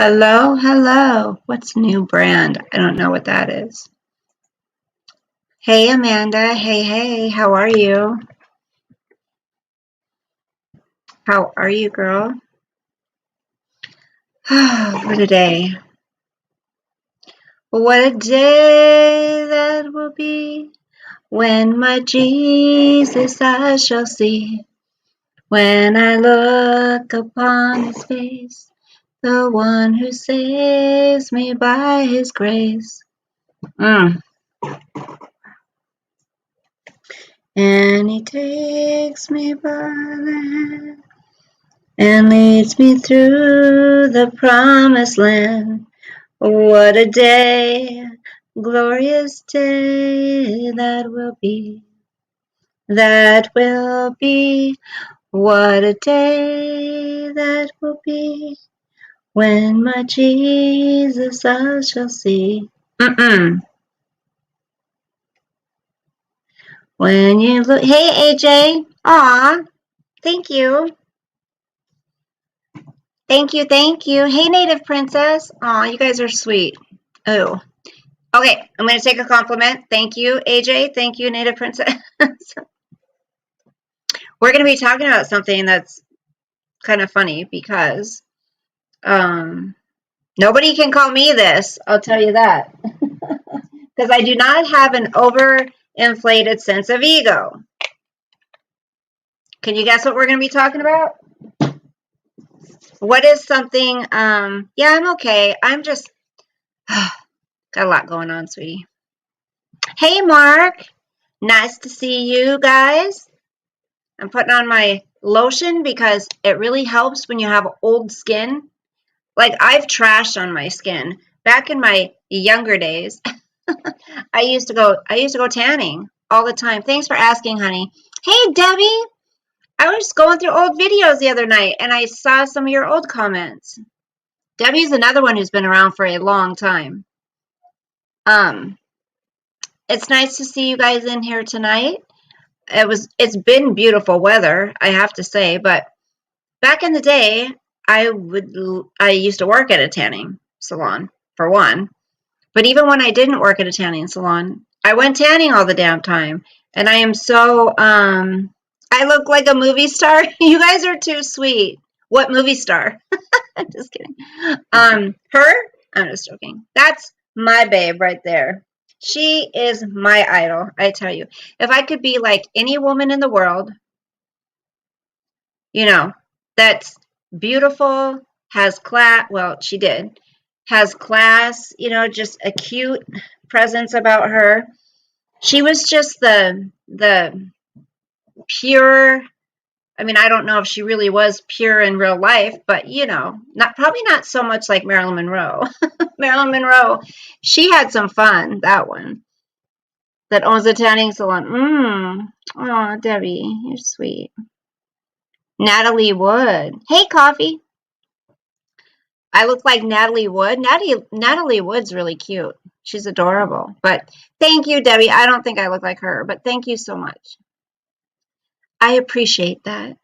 Hello, hello. What's new brand? I don't know what that is. Hey, Amanda. Hey, how are you? How are you, girl? What a day. What a day that will be when my Jesus I shall see. When I look upon his face, the one who saves me by his grace. Mm. And he takes me by the hand and leads me through the promised land. What a day, glorious day that will be. That will be. What a day that will be when my Jesus I shall see. When you look, hey AJ, aw, thank you. Thank you. Hey, Native Princess. Aw, you guys are sweet. Oh, okay. I'm going to take a compliment. Thank you, AJ. Thank you, Native Princess. We're going to be talking about something that's kind of funny because nobody can call me this. I'll tell you that. Because I do not have an overinflated sense of ego. Can you guess what we're going to be talking about? What is something? Yeah, I'm okay. I'm just got a lot going on, sweetie. Hey, Mark. Nice to see you guys. I'm putting on my lotion because it really helps when you have old skin. Like I've trashed on my skin. Back in my younger days, I used to go tanning all the time. Thanks for asking, honey. Hey, Debbie. I was just going through old videos the other night and I saw some of your old comments. Debbie's another one who's been around for a long time. Um, it's nice to see you guys in here tonight. It's been beautiful weather, I have to say, but back in the day, I used to work at a tanning salon for one, but even when I didn't work at a tanning salon, I went tanning all the damn time, and I am so I look like a movie star. You guys are too sweet. What movie star? I'm just kidding. Her? I'm just joking. That's my babe right there. She is my idol, I tell you. If I could be like any woman in the world, you know, that's beautiful, has class, well, she did, has class, just a cute presence about her. She was just the pure, I mean, I don't know if she really was pure in real life, but not probably not so much like Marilyn Monroe. Marilyn Monroe, she had some fun, that one. That owns a tanning salon. Oh, Debbie, you're sweet. Natalie Wood. Hey, Coffee. I look like Natalie Wood. Natalie Wood's really cute. She's adorable. But thank you, Debbie. I don't think I look like her, but thank you so much. I appreciate that.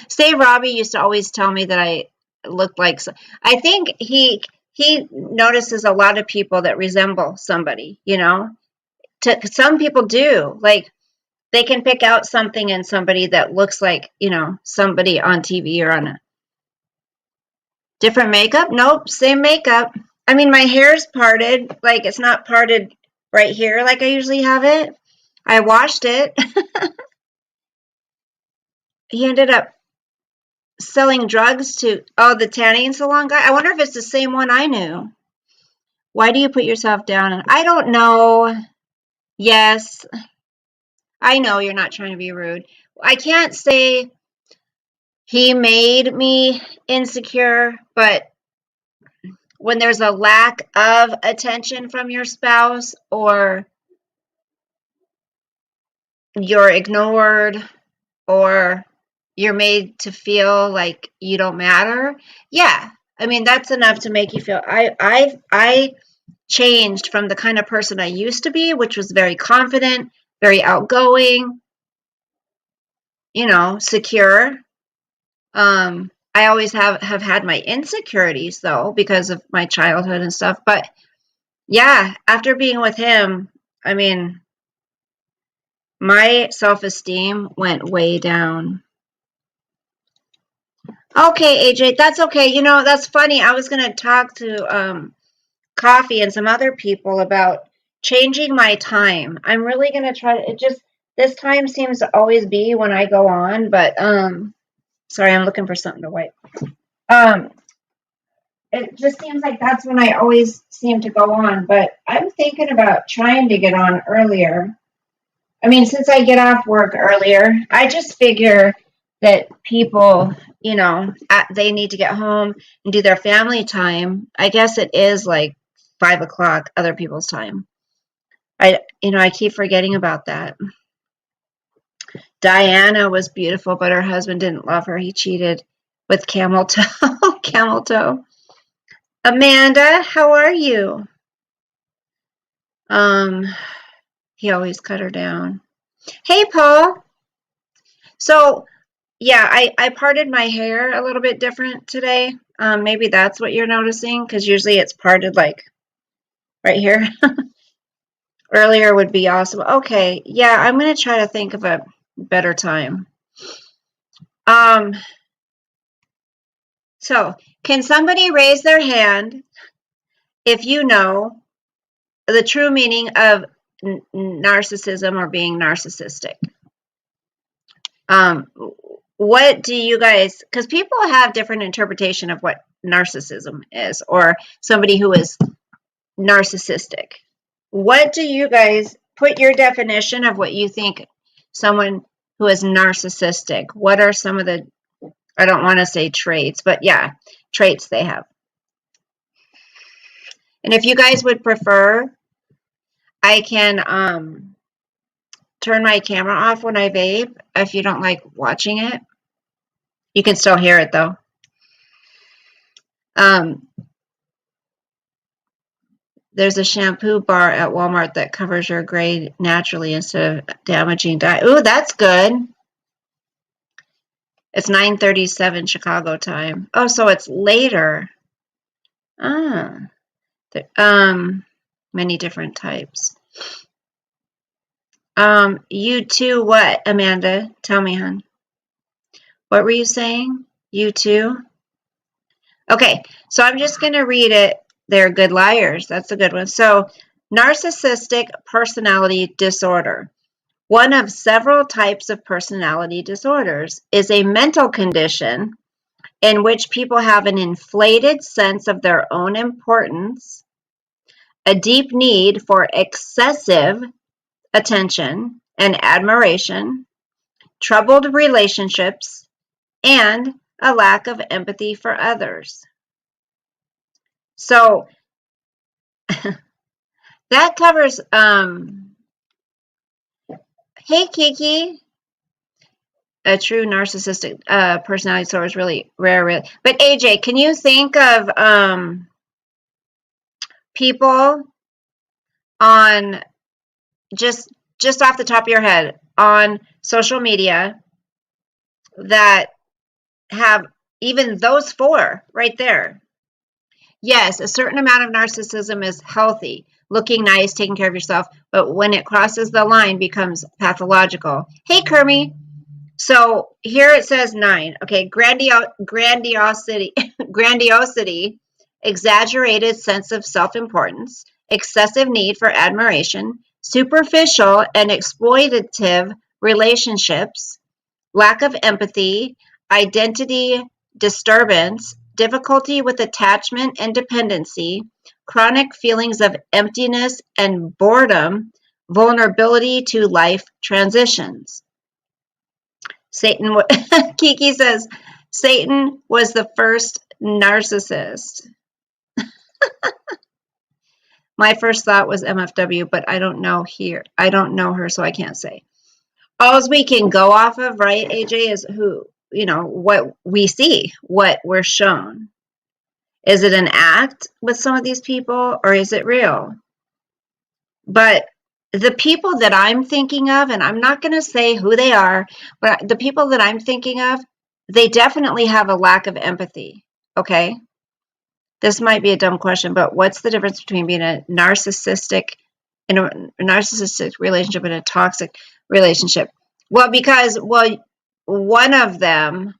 Say Robbie used to always tell me that I looked like. I think he notices a lot of people that resemble somebody. Some people do. Like they can pick out something in somebody that looks like somebody on TV or on a different makeup? Nope, same makeup. I mean, my hair's parted. Like, it's not parted right here like I usually have it. I washed it. He ended up selling drugs to, the tanning salon guy. I wonder if it's the same one I knew. Why do you put yourself down? I don't know. Yes, I know you're not trying to be rude. I can't say he made me insecure, but when there's a lack of attention from your spouse or you're ignored or you're made to feel like you don't matter, yeah, I mean that's enough to make you feel. I changed from the kind of person I used to be, which was very confident, very outgoing, secure, I always have had my insecurities though because of my childhood and stuff. But yeah, after being with him, I mean, my self-esteem went way down. Okay, AJ, that's okay. You know, that's funny. I was gonna talk to Coffee and some other people about changing my time. I'm really gonna try to, it just this time seems to always be when I go on, but sorry, I'm looking for something to wipe. Um it just seems like that's when I always seem to go on, but I'm thinking about trying to get on earlier. I mean, since I get off work earlier, I just figure that people, they need to get home and do their family time. I guess it is like 5 o'clock other people's time. I keep forgetting about that. Diana was beautiful, but her husband didn't love her. He cheated with camel toe. Camel toe. Amanda, how are you? Um, he always cut her down. Hey, Paul. So, yeah, I parted my hair a little bit different today. Maybe that's what you're noticing, because usually it's parted like right here. Earlier would be awesome. Okay, yeah, I'm gonna try to think of a better time. Um, so can somebody raise their hand if you know the true meaning of narcissism or being narcissistic? Um, what do you guys, because people have different interpretation of what narcissism is, or somebody who is narcissistic. What do you guys put your definition of what you think someone who is narcissistic? What are some of the, I don't want to say traits, but yeah, traits they have? And if you guys would prefer, I can turn my camera off when I vape if you don't like watching it. You can still hear it though. Um, there's a shampoo bar at Walmart that covers your gray naturally instead of damaging dye. Ooh, that's good. It's 9:37 Chicago time. Oh, so it's later. Ah, many different types. You too, what, Amanda? Tell me, hon. What were you saying? You too? Okay, so I'm just going to read it. They're good liars. That's a good one. So, narcissistic personality disorder. One of several types of personality disorders is a mental condition in which people have an inflated sense of their own importance, a deep need for excessive attention and admiration, troubled relationships, and a lack of empathy for others. So that covers, hey Kiki, a true narcissistic personality disorder is really rare. Really. But AJ, can you think of people on just off the top of your head on social media that have even those four right there? Yes, a certain amount of narcissism is healthy, looking nice, taking care of yourself, but when it crosses the line, becomes pathological. Hey, Kermie. So here it says 9. Okay, grandiosity, grandiosity, exaggerated sense of self-importance, excessive need for admiration, superficial and exploitative relationships, lack of empathy, identity disturbance, difficulty with attachment and dependency, chronic feelings of emptiness and boredom, vulnerability to life transitions. Satan, Kiki says, Satan was the first narcissist. My first thought was MFW, but I don't know here. I don't know her, so I can't say. All we can go off of, right, AJ, is what we see, what we're shown. Is it an act with some of these people, or is it real? But the people that I'm thinking of, and I'm not going to say who they are, but the people that I'm thinking of, they definitely have a lack of empathy. Okay. This might be a dumb question, but what's the difference between being a narcissistic in a narcissistic relationship and a toxic relationship? Well, because one of them,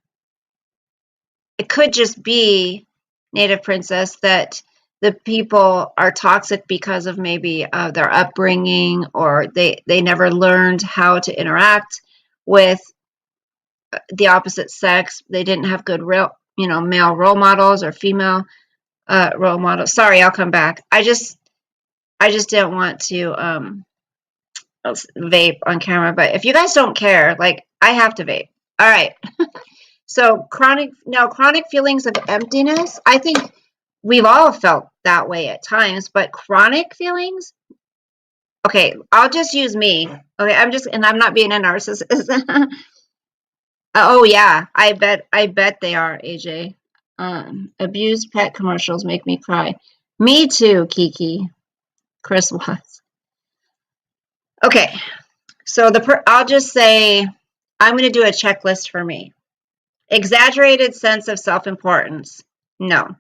it could just be Native Princess, that the people are toxic because of maybe their upbringing, or they never learned how to interact with the opposite sex. They didn't have good male role models or female role models. Sorry, I'll come back. I just didn't want to vape on camera, but if you guys don't care, like, I have to vape. All right. So chronic feelings of emptiness, I think we've all felt that way at times, but chronic feelings, okay, I'll just use me. Okay, I'm not being a narcissist. Oh yeah, I bet they are, AJ. Abused pet commercials make me cry. Me too, Kiki. Chris was. Okay, so I'll just say I'm going to do a checklist for me. Exaggerated sense of self-importance. No.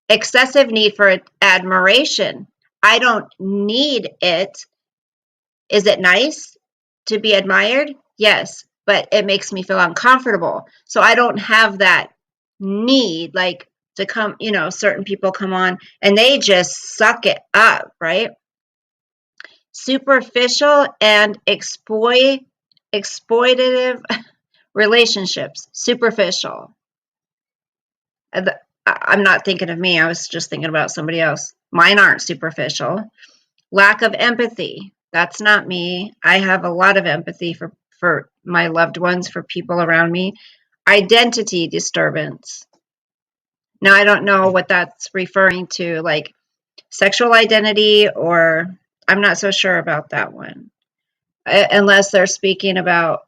Excessive need for admiration. I don't need it. Is it nice to be admired? Yes, but it makes me feel uncomfortable. So I don't have that need, like, to come, certain people come on and they just suck it up, right? Superficial and exploitative relationships. Superficial. I'm not thinking of me. I was just thinking about somebody else. Mine aren't superficial. Lack of empathy. That's not me. I have a lot of empathy for my loved ones, for people around me. Identity disturbance. Now, I don't know what that's referring to, like sexual identity, or I'm not so sure about that one. Unless they're speaking about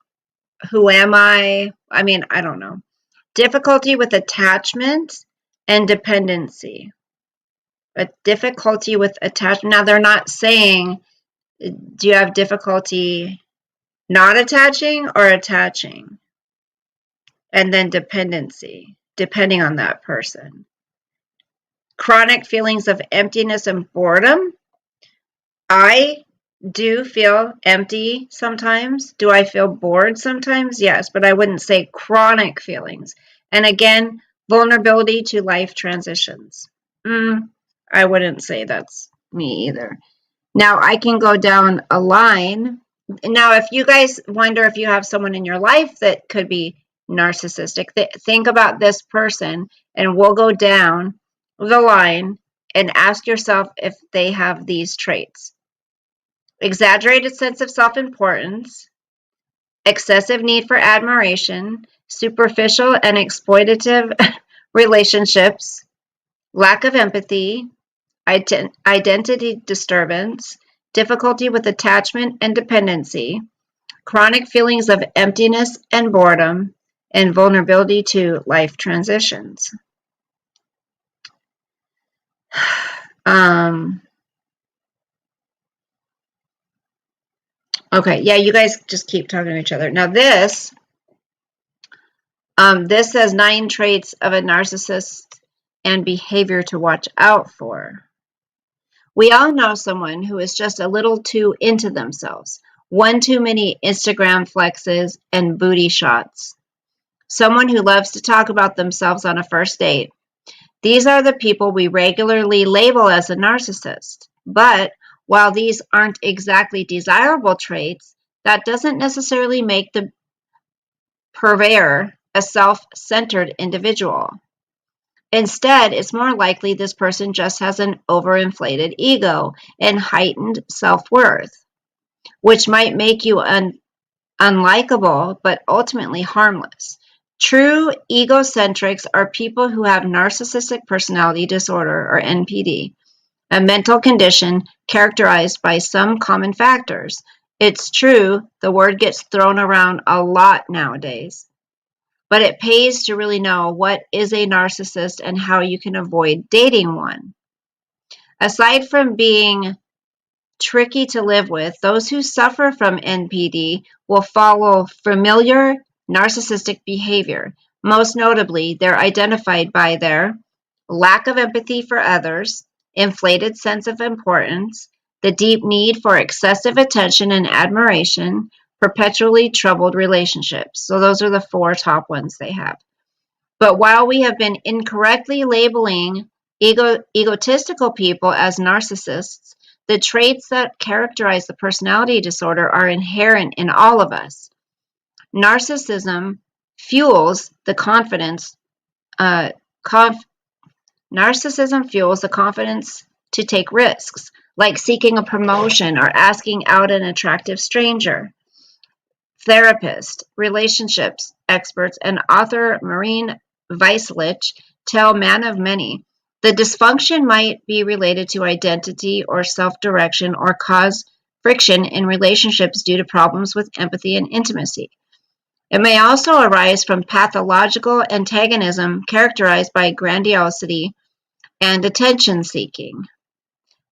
who am I? I mean, I don't know. Difficulty with attachment and dependency. A difficulty with attachment. Now, they're not saying, do you have difficulty not attaching or attaching? And then dependency, depending on that person. Chronic feelings of emptiness and boredom. I do feel empty sometimes. Do I feel bored sometimes? Yes, but I wouldn't say chronic feelings. And again, vulnerability to life transitions. I wouldn't say that's me either. Now, I can go down a line. Now, if you guys wonder if you have someone in your life that could be narcissistic, think about this person, and we'll go down the line and ask yourself if they have these traits. Exaggerated sense of self-importance, excessive need for admiration, superficial and exploitative relationships, lack of empathy, identity disturbance, difficulty with attachment and dependency, chronic feelings of emptiness and boredom, and vulnerability to life transitions. Okay, yeah, you guys just keep talking to each other. Now this says 9 traits of a narcissist and behavior to watch out for. We all know someone who is just a little too into themselves. One too many Instagram flexes and booty shots. Someone who loves to talk about themselves on a first date. These are the people we regularly label as a narcissist. But while these aren't exactly desirable traits, that doesn't necessarily make the purveyor a self-centered individual. Instead, it's more likely this person just has an overinflated ego and heightened self-worth, which might make you unlikable, but ultimately harmless. True egocentrics are people who have narcissistic personality disorder, or NPD, a mental condition characterized by some common factors. It's true, the word gets thrown around a lot nowadays, but it pays to really know what is a narcissist and how you can avoid dating one. Aside from being tricky to live with, those who suffer from NPD will follow familiar narcissistic behavior, Most notably, they're identified by their lack of empathy for others, inflated sense of importance, the deep need for excessive attention and admiration, perpetually troubled relationships. So those are the 4 top ones they have. But while we have been incorrectly labeling egotistical people as narcissists, the traits that characterize the personality disorder are inherent in all of us. Narcissism fuels the confidence. Uh, conf- Narcissism fuels the confidence to take risks, like seeking a promotion or asking out an attractive stranger. Therapists, relationships experts, and author Marine Weislich tell Man of Many the dysfunction might be related to identity or self-direction or cause friction in relationships due to problems with empathy and intimacy. It may also arise from pathological antagonism characterized by grandiosity and attention-seeking.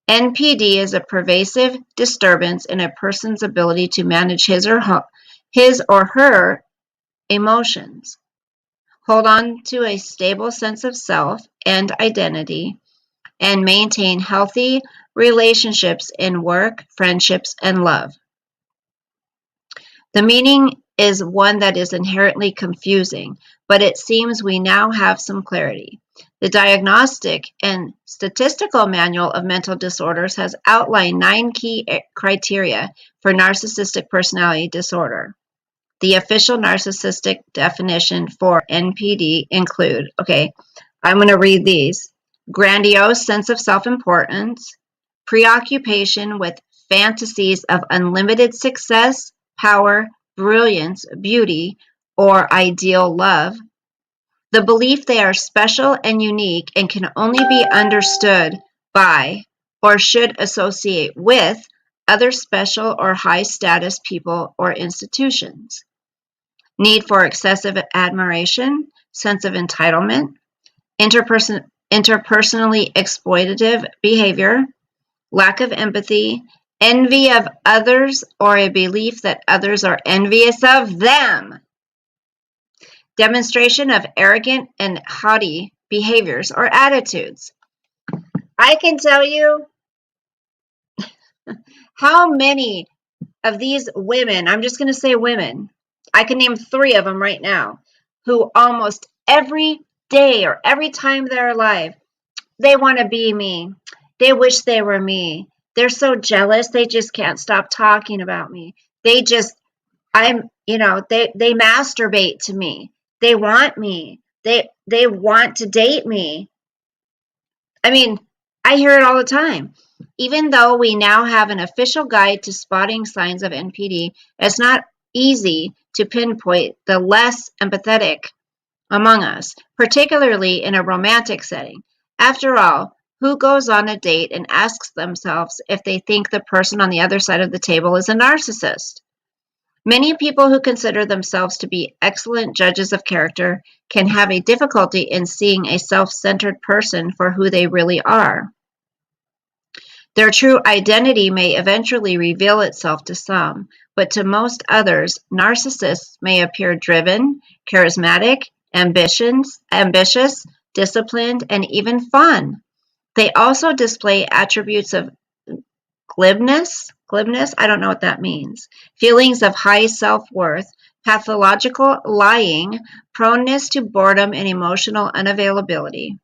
NPD is a pervasive disturbance in a person's ability to manage his or her emotions, hold on to a stable sense of self and identity, and maintain healthy relationships in work, friendships, and love. The meaning is one that is inherently confusing, but it seems we now have some clarity. The Diagnostic and Statistical Manual of Mental Disorders has outlined 9 key criteria for narcissistic personality disorder. The official narcissistic definition for NPD include, okay, I'm going to read these. Grandiose sense of self-importance, preoccupation with fantasies of unlimited success, power, brilliance, beauty, or ideal love, the belief they are special and unique and can only be understood by or should associate with other special or high status people or institutions. Need for excessive admiration, sense of entitlement, interpersonally exploitative behavior, lack of empathy, envy of others, or a belief that others are envious of them, demonstration of arrogant and haughty behaviors or attitudes. I can tell you how many of these women, I'm just going to say women, I can name 3 of them right now, who almost every day or every time they're alive, they want to be me. They wish they were me. They're so jealous, they just can't stop talking about me. They just, they masturbate to me. They want me. They want to date me. I mean, I hear it all the time. Even though we now have an official guide to spotting signs of NPD, it's not easy to pinpoint the less empathetic among us, particularly in a romantic setting. After all, who goes on a date and asks themselves if they think the person on the other side of the table is a narcissist? Many people who consider themselves to be excellent judges of character can have a difficulty in seeing a self-centered person for who they really are. Their true identity may eventually reveal itself to some, but to most others, narcissists may appear driven, charismatic, ambitious, disciplined, and even fun. They also display attributes of glibness, I don't know what that means, feelings of high self-worth, pathological lying, proneness to boredom and emotional unavailability.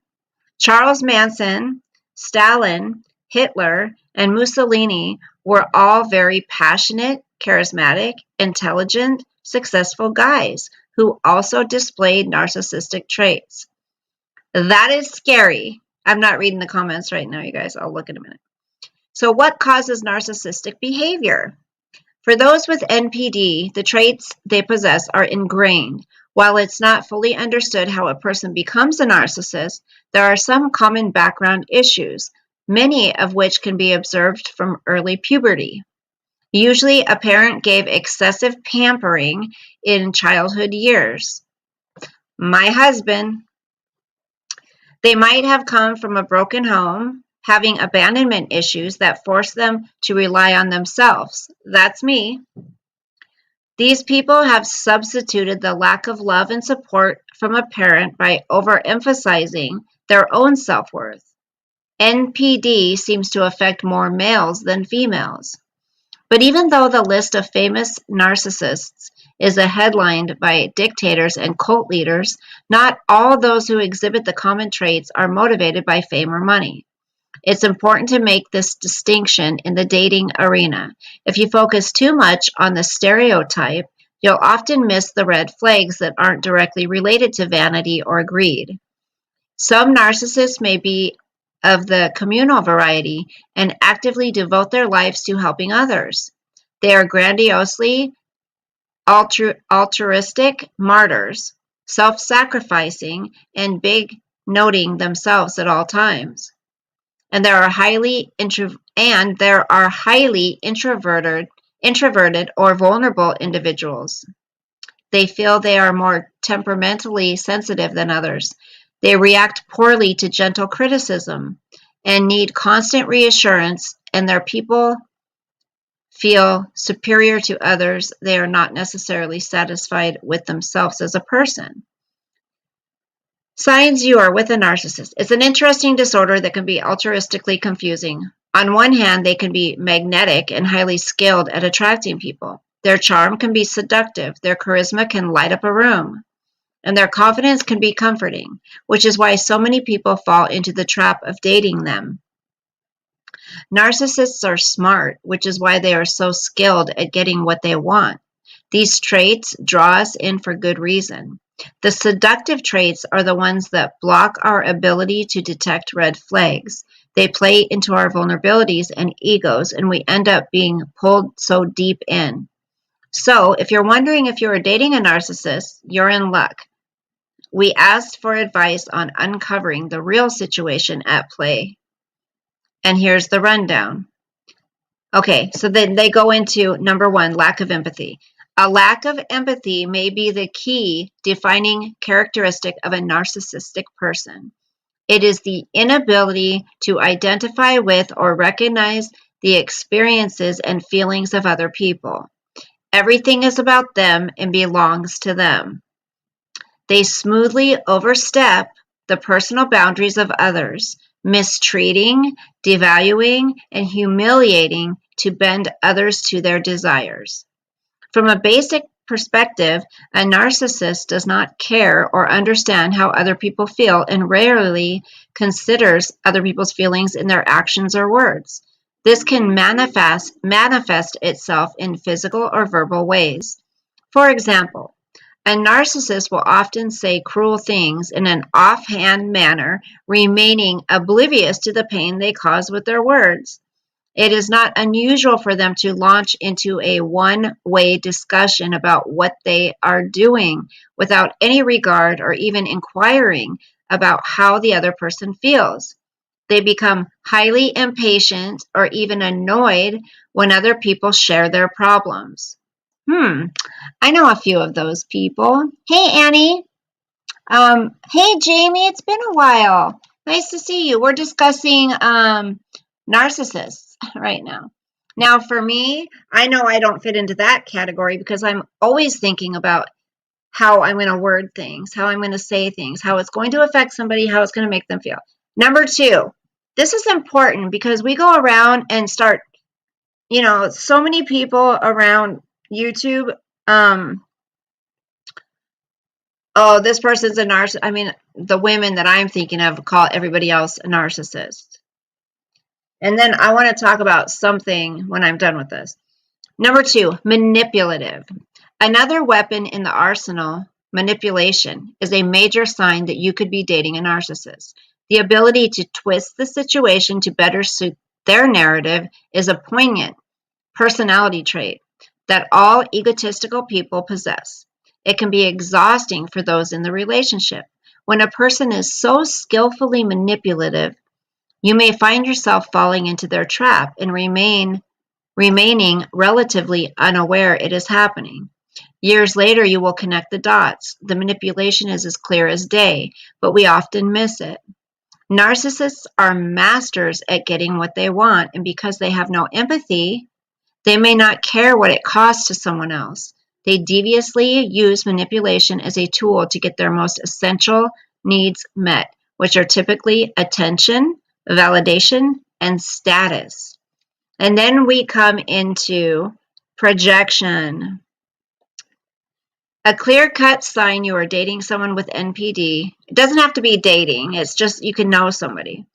Charles Manson, Stalin, Hitler, and Mussolini were all very passionate, charismatic, intelligent, successful guys who also displayed narcissistic traits. That is scary. I'm not reading the comments right now, you guys. I'll look in a minute. So what causes narcissistic behavior? For those with NPD, the traits they possess are ingrained. While it's not fully understood how a person becomes a narcissist, there are some common background issues, many of which can be observed from early puberty. Usually, a parent gave excessive pampering in childhood years. My husband. They might have come from a broken home, having abandonment issues that force them to rely on themselves. That's me. These people have substituted the lack of love and support from a parent by overemphasizing their own self-worth. NPD seems to affect more males than females. But even though the list of famous narcissists is headlined by dictators and cult leaders, not all those who exhibit the common traits are motivated by fame or money. It's important to make this distinction in the dating arena. If you focus too much on the stereotype, you'll often miss the red flags that aren't directly related to vanity or greed. Some narcissists may be of the communal variety and actively devote their lives to helping others. They are grandiosely altruistic martyrs, self-sacrificing, and big noting themselves at all times. And there are highly introverted or vulnerable individuals. They feel they are more temperamentally sensitive than others. They react poorly to gentle criticism and need constant reassurance, and their people feel superior to others. They are not necessarily satisfied with themselves as a person. Signs you are with a narcissist. It's an interesting disorder that can be altruistically confusing. On one hand, they can be magnetic and highly skilled at attracting people. Their charm can be seductive. Their charisma can light up a room. And their confidence can be comforting, which is why so many people fall into the trap of dating them. Narcissists are smart, which is why they are so skilled at getting what they want. These traits draw us in for good reason. The seductive traits are the ones that block our ability to detect red flags. They play into our vulnerabilities and egos, and we end up being pulled so deep in. So, if you're wondering if you're dating a narcissist, you're in luck. We asked for advice on uncovering the real situation at play. And here's the rundown. Okay, so then they go into number 1, lack of empathy. A lack of empathy may be the key defining characteristic of a narcissistic person. It is the inability to identify with or recognize the experiences and feelings of other people. Everything is about them and belongs to them. They smoothly overstep the personal boundaries of others, mistreating, devaluing, and humiliating to bend others to their desires. From a basic perspective, a narcissist does not care or understand how other people feel and rarely considers other people's feelings in their actions or words. This can manifest itself in physical or verbal ways. For example, a narcissist will often say cruel things in an offhand manner, remaining oblivious to the pain they cause with their words. It is not unusual for them to launch into a one-way discussion about what they are doing without any regard or even inquiring about how the other person feels. They become highly impatient or even annoyed when other people share their problems. I know a few of those people. Hey, Annie. Hey, Jamie. It's been a while. Nice to see you. We're discussing narcissists right now. Now, for me, I know I don't fit into that category because I'm always thinking about how I'm going to word things, how I'm going to say things, how it's going to affect somebody, how it's going to make them feel. Number 2, this is important because we go around and start, so many people around YouTube, oh, this person's a narcissist. I mean, the women that I'm thinking of call everybody else a narcissist. And then I want to talk about something when I'm done with this. Number 2, manipulative. Another weapon in the arsenal, manipulation, is a major sign that you could be dating a narcissist. The ability to twist the situation to better suit their narrative is a poignant personality trait that all egotistical people possess. It can be exhausting for those in the relationship. When a person is so skillfully manipulative, you may find yourself falling into their trap and remaining relatively unaware it is happening. Years later, you will connect the dots. The manipulation is as clear as day, but we often miss it. Narcissists are masters at getting what they want, and because they have no empathy, they may not care what it costs to someone else. They deviously use manipulation as a tool to get their most essential needs met, which are typically attention, validation, and status. And then we come into projection. A clear-cut sign you are dating someone with NPD. It doesn't have to be dating. It's just you can know somebody.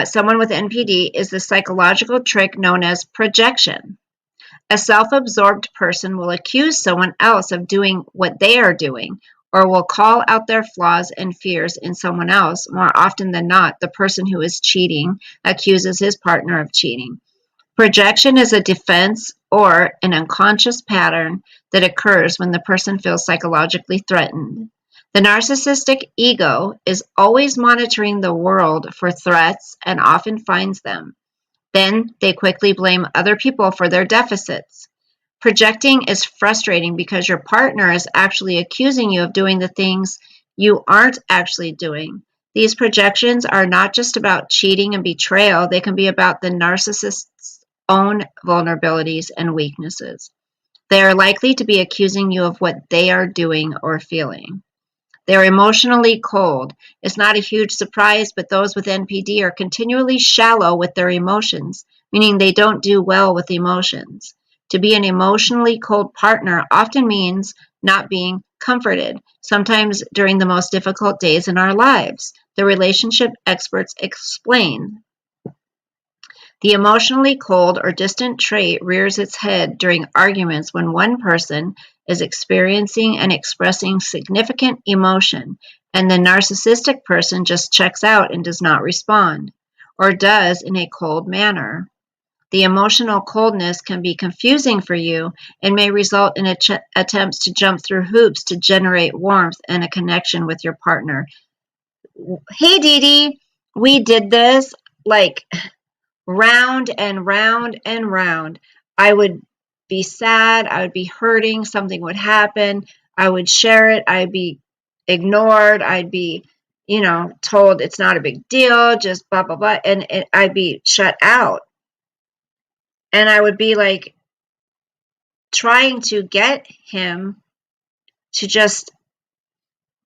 Someone with NPD is the psychological trick known as projection. A self-absorbed person will accuse someone else of doing what they are doing, or will call out their flaws and fears in someone else. More often than not, the person who is cheating accuses his partner of cheating. Projection is a defense or an unconscious pattern that occurs when the person feels psychologically threatened. The narcissistic ego is always monitoring the world for threats and often finds them. Then they quickly blame other people for their deficits. Projecting is frustrating because your partner is actually accusing you of doing the things you aren't actually doing. These projections are not just about cheating and betrayal, they can be about the narcissist's own vulnerabilities and weaknesses. They are likely to be accusing you of what they are doing or feeling. They're emotionally cold. It's not a huge surprise, but those with NPD are continually shallow with their emotions, meaning they don't do well with emotions. To be an emotionally cold partner often means not being comforted, sometimes during the most difficult days in our lives. The relationship experts explain the emotionally cold or distant trait rears its head during arguments when one person is experiencing and expressing significant emotion, and the narcissistic person just checks out and does not respond, or does in a cold manner. The emotional coldness can be confusing for you and may result in attempts to jump through hoops to generate warmth and a connection with your partner. Hey, Dee Dee, we did this like round and round and round. I would be sad, I would be hurting, something would happen, I would share it, I'd be ignored, I'd be, told it's not a big deal, just blah, blah, blah, and I'd be shut out. And I would be like trying to get him to just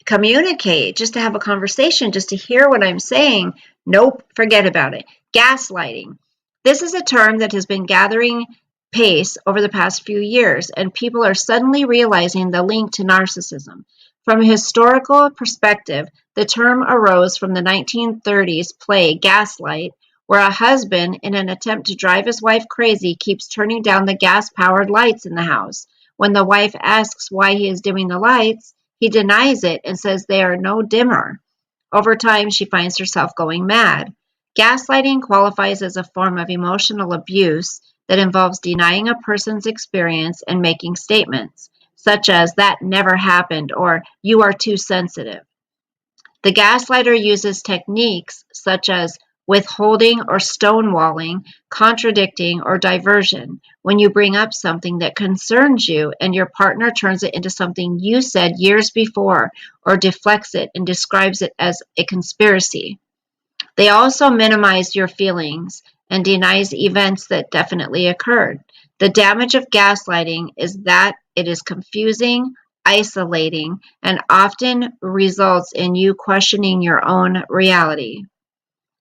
communicate, just to have a conversation, just to hear what I'm saying. Nope, forget about it. Gaslighting. This is a term that has been gathering pace over the past few years, and people are suddenly realizing the link to narcissism. From a historical perspective, the term arose from the 1930s play Gaslight, where a husband, in an attempt to drive his wife crazy, keeps turning down the gas-powered lights in the house. When the wife asks why he is dimming the lights, he denies it and says they are no dimmer. Over time, she finds herself going mad. Gaslighting qualifies as a form of emotional abuse that involves denying a person's experience and making statements, such as, that never happened, or you are too sensitive. The gaslighter uses techniques such as withholding or stonewalling, contradicting, or diversion. When you bring up something that concerns you and your partner turns it into something you said years before, or deflects it and describes it as a conspiracy. They also minimize your feelings and denies events that definitely occurred. The damage of gaslighting is that it is confusing, isolating, and often results in you questioning your own reality.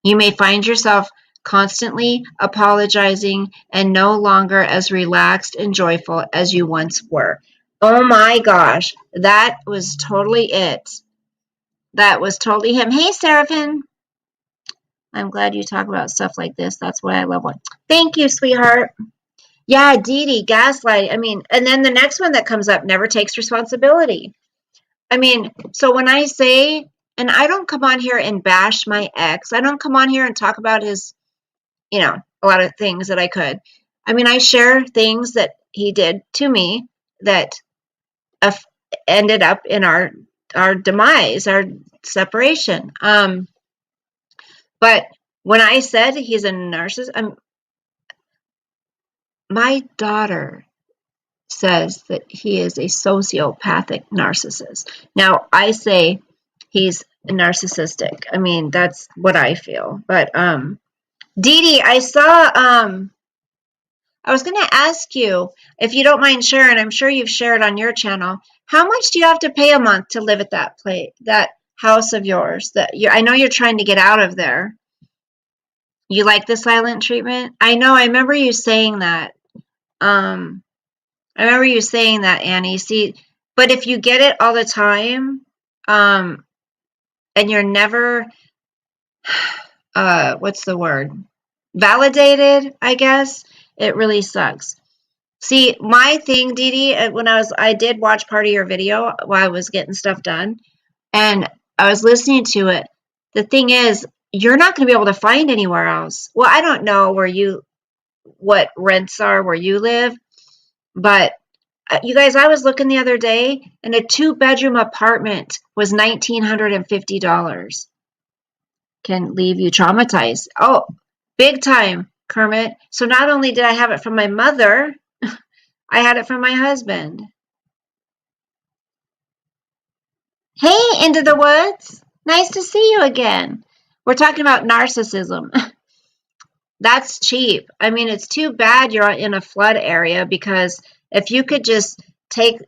You may find yourself constantly apologizing and no longer as relaxed and joyful as you once were. Oh my gosh, that was totally it. That was totally him. Hey, Seraphim. I'm glad you talk about stuff like this. That's why I love one. Thank you, sweetheart. Yeah, Dee Dee, gaslight. And then the next one that comes up never takes responsibility. So when I say, and I don't come on here and bash my ex, I don't come on here and talk about his, a lot of things that I could. I share things that he did to me that ended up in our demise, our separation. But when I said he's a narcissist, my daughter says that he is a sociopathic narcissist. Now, I say he's narcissistic. That's what I feel. But Dee Dee, I saw I was going to ask you, if you don't mind sharing, I'm sure you've shared on your channel, how much do you have to pay a month to live at that place, that house of yours? I know you're trying to get out of there. You like the silent treatment? I know, I remember you saying that. Um, I remember you saying that, Annie. See, but if you get it all the time, um, and you're never, what's the word? Validated, I guess, it really sucks. See, my thing, Dee Dee, when I did watch part of your video while I was getting stuff done, and I was listening to it. The thing is, you're not going to be able to find anywhere else. Well, I don't know what rents are where you live, but you guys, I was looking the other day, and a 2-bedroom apartment was $1,950. Can leave you traumatized. Oh, big time, Kermit. So not only did I have it from my mother, I had it from my husband. Hey, Into the Woods. Nice to see you again. We're talking about narcissism. That's cheap. I mean, it's too bad you're in a flood area, because if you could just take,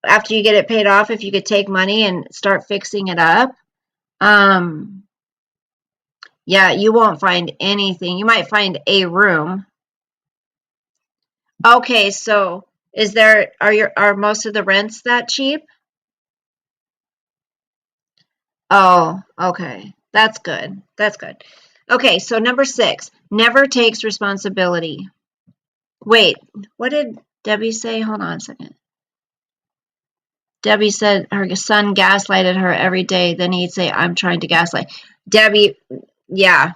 after you get it paid off, if you could take money and start fixing it up, um, yeah, you won't find anything. You might find a room. Okay, so are most of the rents that cheap? Oh, okay. That's good. That's good. Okay, so number 6, never takes responsibility. Wait, what did Debbie say? Hold on a second. Debbie said her son gaslighted her every day. Then he'd say, I'm trying to gaslight. Debbie, yeah,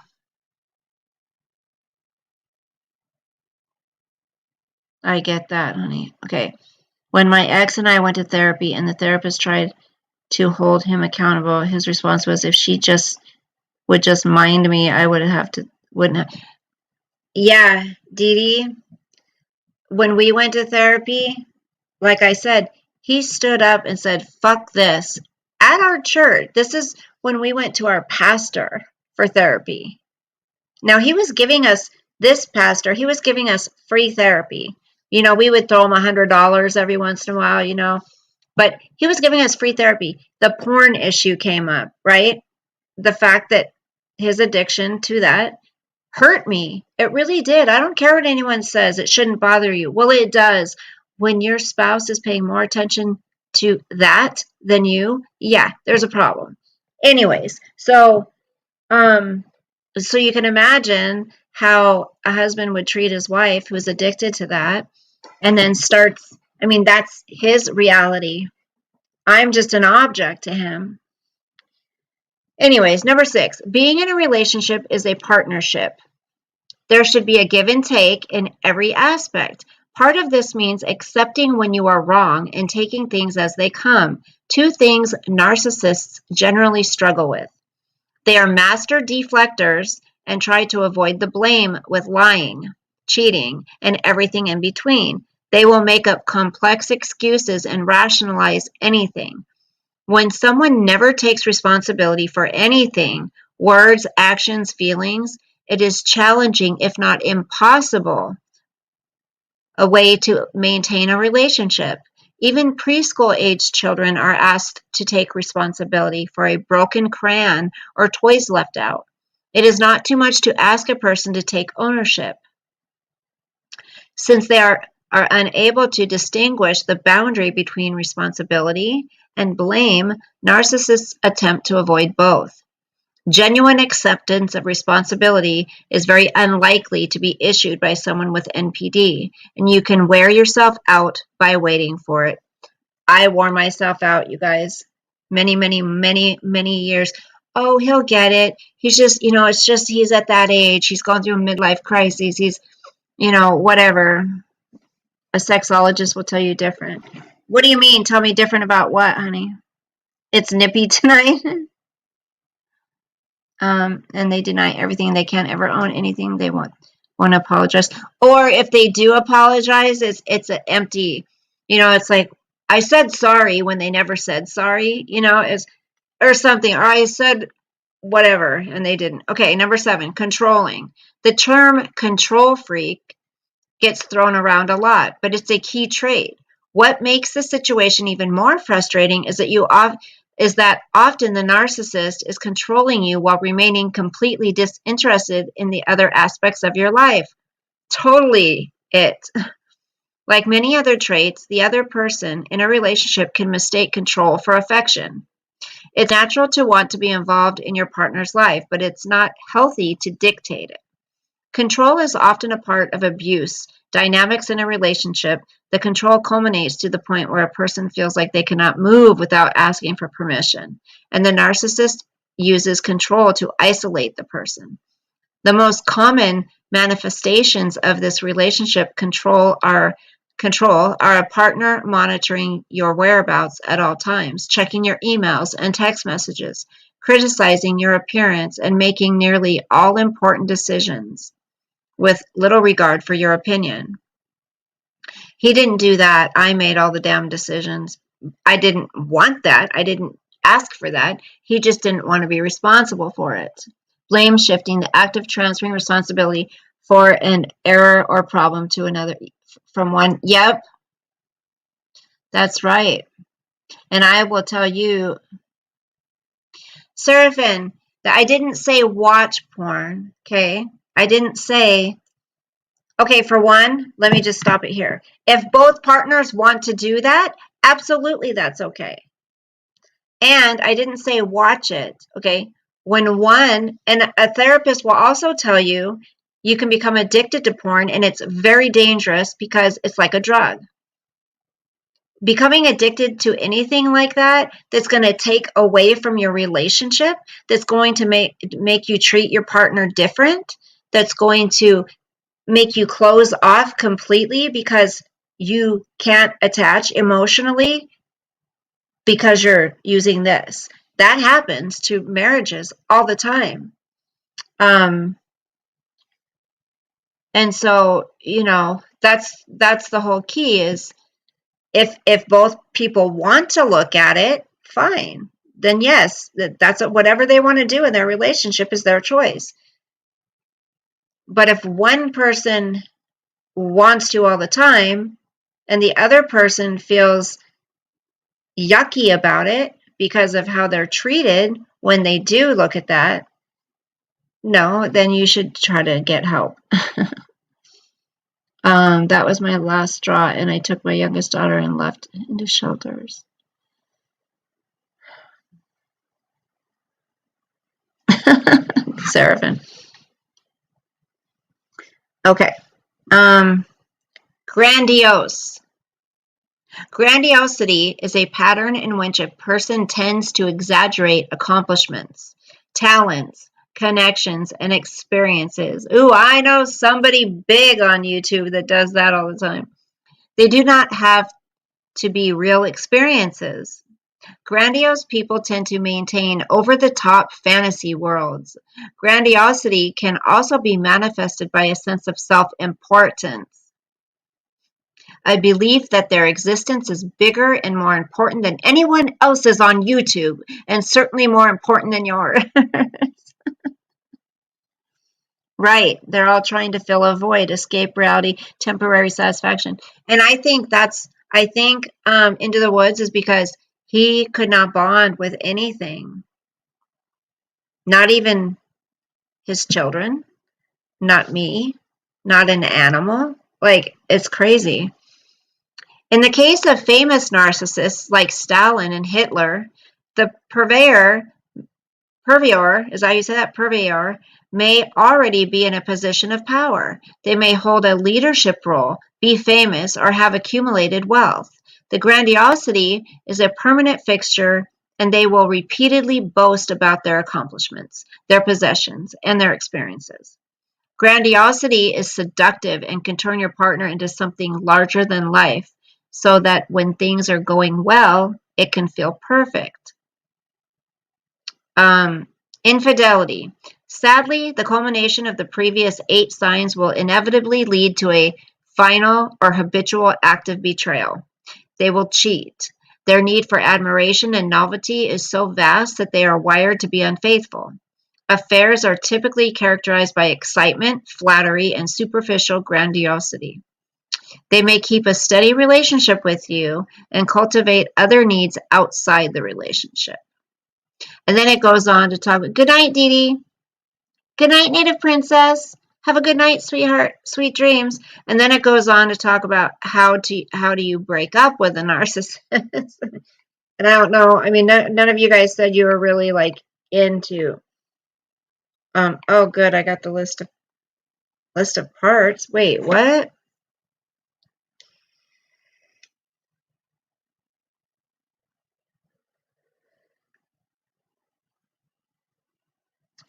I get that, honey. Okay. When my ex and I went to therapy and the therapist tried to hold him accountable, his response was, if she just would just mind me, I wouldn't have. Yeah, Dee Dee, when we went to therapy, like I said, he stood up and said, fuck this at our church. This is when we went to our pastor for therapy. Now, this pastor, he was giving us free therapy. We would throw him $100 every once in a while, but he was giving us free therapy. The porn issue came up, right? The fact that his addiction to that hurt me. It really did. I don't care what anyone says. It shouldn't bother you. Well, it does. When your spouse is paying more attention to that than you, yeah, there's a problem. Anyways, so you can imagine how a husband would treat his wife who's addicted to that, and then that's his reality. I'm just an object to him. Anyways, number 6, being in a relationship is a partnership. There should be a give and take in every aspect. Part of this means accepting when you are wrong and taking things as they come, 2 things narcissists generally struggle with. They are master deflectors and try to avoid the blame with lying, cheating, and everything in between. They will make up complex excuses and rationalize anything. When someone never takes responsibility for anything, words, actions, feelings, it is challenging, if not impossible, a way to maintain a relationship. Even preschool-aged children are asked to take responsibility for a broken crayon or toys left out. It is not too much to ask a person to take ownership. Since they are unable to distinguish the boundary between responsibility and blame, narcissists attempt to avoid both. Genuine acceptance of responsibility is very unlikely to be issued by someone with NPD, and you can wear yourself out by waiting for it. I wore myself out, you guys, many, many, many, many years. Oh, he'll get it. He's just, it's just he's at that age. He's gone through a midlife crisis. He's, whatever. A sexologist will tell you different. What do you mean? Tell me different about what, honey? It's nippy tonight. And they deny everything. They can't ever own anything. They won't apologize. Or if they do apologize, it's an empty, it's like, I said sorry when they never said sorry, or something. Or I said whatever and they didn't. Okay, number 7, controlling. The term control freak gets thrown around a lot, but it's a key trait. What makes the situation even more frustrating is that often the narcissist is controlling you while remaining completely disinterested in the other aspects of your life. Totally it. Like many other traits, the other person in a relationship can mistake control for affection. It's natural to want to be involved in your partner's life, but it's not healthy to dictate it. Control is often a part of abuse dynamics in a relationship. The control culminates to the point where a person feels like they cannot move without asking for permission, and the narcissist uses control to isolate the person. The most common manifestations of this relationship control are a partner monitoring your whereabouts at all times, checking your emails and text messages, criticizing your appearance, and making nearly all important decisions with little regard for your opinion. He didn't do that. I made all the damn decisions. I didn't want that. I didn't ask for that. He just didn't want to be responsible for it. Blame shifting, the act of transferring responsibility for an error or problem to another from one. Yep, that's right. And I will tell you, Seraphin, that I didn't say watch porn, okay? I didn't say, okay, for one, let me just stop it here. If both partners want to do that, absolutely that's okay. And I didn't say watch it, okay? And a therapist will also tell you, you can become addicted to porn, and it's very dangerous because it's like a drug. Becoming addicted to anything like that that's going to take away from your relationship, that's going to make you treat your partner different, that's going to make you close off completely because you can't attach emotionally because you're using this. That happens to marriages all the time. And so, that's the whole key is if both people want to look at it, fine. Then yes, that's whatever they want to do in their relationship is their choice. But if one person wants to all the time and the other person feels yucky about it because of how they're treated when they do look at that, no, then you should try to get help. That was my last straw, and I took my youngest daughter and left into shelters. Seraphin. Okay. Grandiose. Grandiosity is a pattern in which a person tends to exaggerate accomplishments, talents, connections, and experiences. Ooh, I know somebody big on YouTube that does that all the time. They do not have to be real experiences. Grandiose people tend to maintain over-the-top fantasy worlds. Grandiosity can also be manifested by a sense of self-importance, a belief that their existence is bigger and more important than anyone else's on YouTube, and certainly more important than yours. Right. They're all trying to fill a void, escape reality, temporary satisfaction. And I think Into the Woods is because he could not bond with anything. Not even his children, not me, not an animal. Like, it's crazy. In the case of famous narcissists like Stalin and Hitler, the purveyor, is that how you say that? Purveyor, may already be in a position of power. They may hold a leadership role, be famous, or have accumulated wealth. The grandiosity is a permanent fixture, and they will repeatedly boast about their accomplishments, their possessions, and their experiences. Grandiosity is seductive and can turn your partner into something larger than life, so that when things are going well, it can feel perfect. Infidelity. Sadly, the culmination of the previous 8 signs will inevitably lead to a final or habitual act of betrayal. They will cheat. Their need for admiration and novelty is so vast that they are wired to be unfaithful. Affairs are typically characterized by excitement, flattery, and superficial grandiosity. They may keep a steady relationship with you and cultivate other needs outside the relationship. And then it goes on to talk about, good night, Dee Dee. Good night, native princess. Have a good night, sweetheart. Sweet dreams. And then it goes on to talk about how do you break up with a narcissist. And I don't know. I mean, none of you guys said you were really like into. Oh, good. I got the list of parts. Wait, what?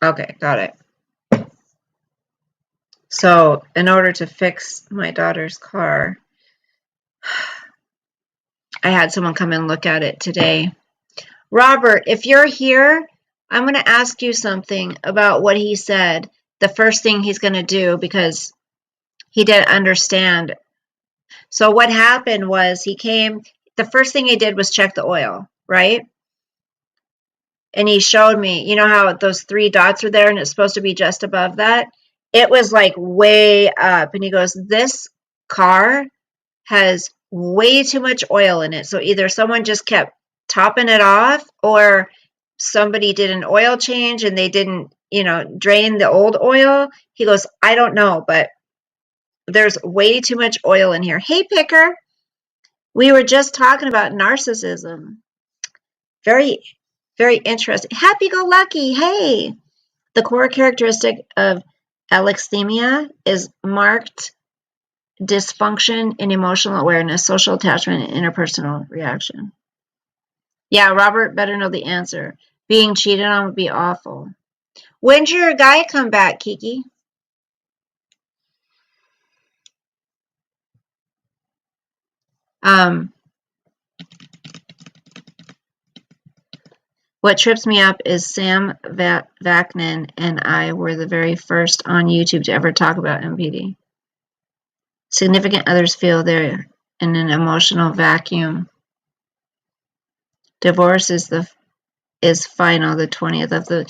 Okay, got it. So, in order to fix my daughter's car, I had someone come and look at it today. Robert, if you're here, I'm going to ask you something about what he said. The first thing he's going to do, because he didn't understand. So what happened was the first thing he did was check the oil, right? And he showed me, you know how those 3 dots are there and it's supposed to be just above that? It was like way up. And he goes, this car has way too much oil in it. So either someone just kept topping it off or somebody did an oil change and they didn't, drain the old oil. He goes, I don't know, but there's way too much oil in here. Hey, Picker, we were just talking about narcissism. Very, very interesting. Happy-go-lucky. Hey, the core characteristic of alexithymia is marked dysfunction in emotional awareness, social attachment, and interpersonal reaction. Yeah, Robert better know the answer. Being cheated on would be awful. When's your guy come back, Kiki? What trips me up is Sam Vaknin and I were the very first on YouTube to ever talk about MPD. Significant others feel they're in an emotional vacuum. Divorce is final, the 20th of the.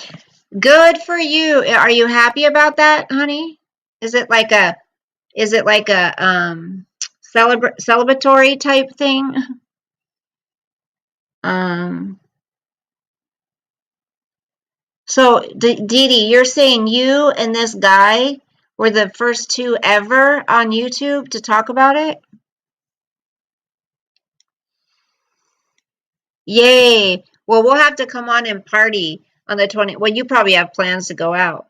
Good for you. Are you happy about that, honey? Is it like a celebratory type thing? So Dee Dee, you're saying you and this guy were the first 2 ever on YouTube to talk about it? Yay. Well, we'll have to come on and party on the 20th. Well, you probably have plans to go out.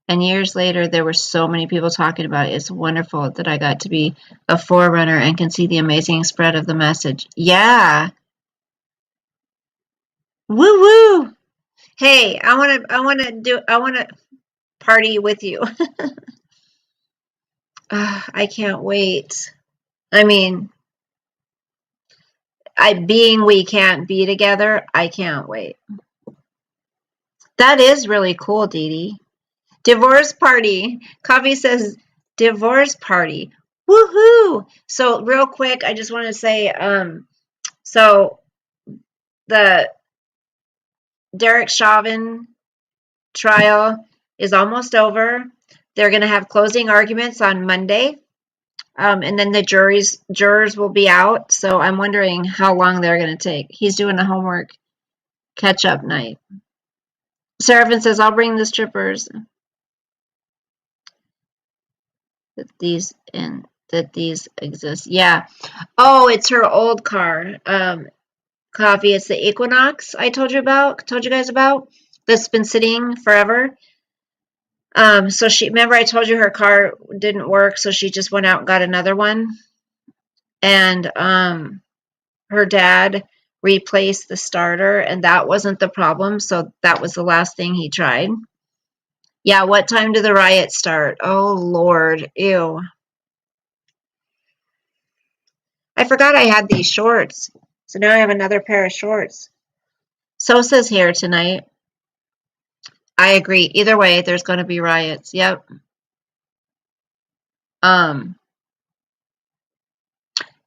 And years later, there were so many people talking about it. It's wonderful that I got to be a forerunner and can see the amazing spread of the message. Yeah. Woo woo. Hey, I want to party with you. I can't wait. I mean, we can't be together, I can't wait. That is really cool, Dee Dee. Divorce party. Coffee says divorce party. Woohoo! So real quick, I just want to say, so the Derek Chauvin trial is almost over. They're going to have closing arguments on Monday. And then the jurors will be out. So I'm wondering how long they're going to take. He's doing a homework catch-up night. Seraphin says, I'll bring the strippers. That these exist. Yeah. Oh, it's her old car. Coffee. It's the Equinox I told you guys about. That's been sitting forever. So remember I told you her car didn't work, so she just went out and got another one. And her dad replaced the starter, and that wasn't the problem, so that was the last thing he tried. Yeah, what time do the riots start? Oh, Lord. Ew. I forgot I had these shorts. So now I have another pair of shorts. Sosa's here tonight. I agree. Either way, there's going to be riots. Yep.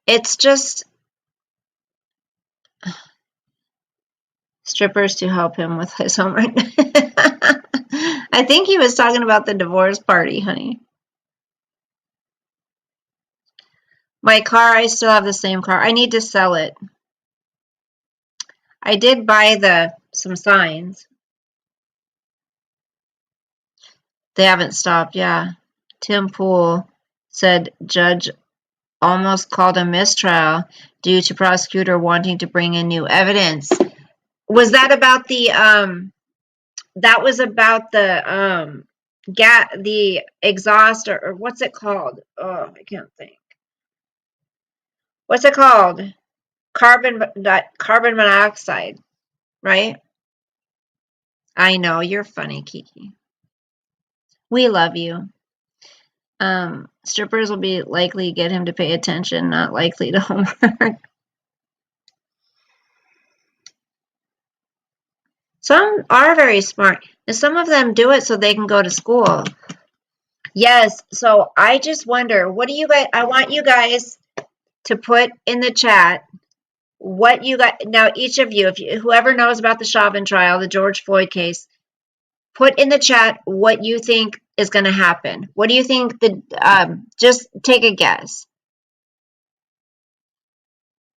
It's just strippers to help him with his homework. I think he was talking about the divorce party, honey. My car, I still have the same car. I need to sell it. I did buy some signs. They haven't stopped, yeah. Tim Pool said judge almost called a mistrial due to prosecutor wanting to bring in new evidence. Was that about that was about the exhaust or what's it called? Oh, I can't think. What's it called? Carbon monoxide, right? I know, you're funny, Kiki. We love you. Strippers will be likely get him to pay attention, not likely to homework. Some are very smart, and some of them do it so they can go to school. Yes, so I just wonder, what do you guys, I want you guys to put in the chat what you got. Now, each of you, whoever knows about the Chauvin trial, the George Floyd case, put in the chat what you think is going to happen. What do you think? Just take a guess.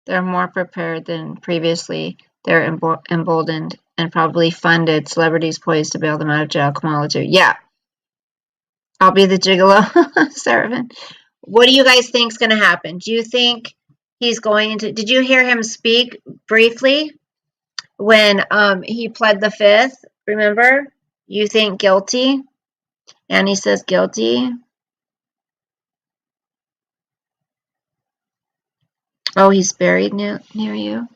They're more prepared than previously. They're emboldened and probably funded celebrities poised to bail them out of jail. Kamala too. Yeah. I'll be the gigolo, Seraphim. What do you guys think is going to happen? Do you think he's going to... Did you hear him speak briefly when he pled the fifth? Remember? You think guilty? And he says guilty. Oh, he's buried near you?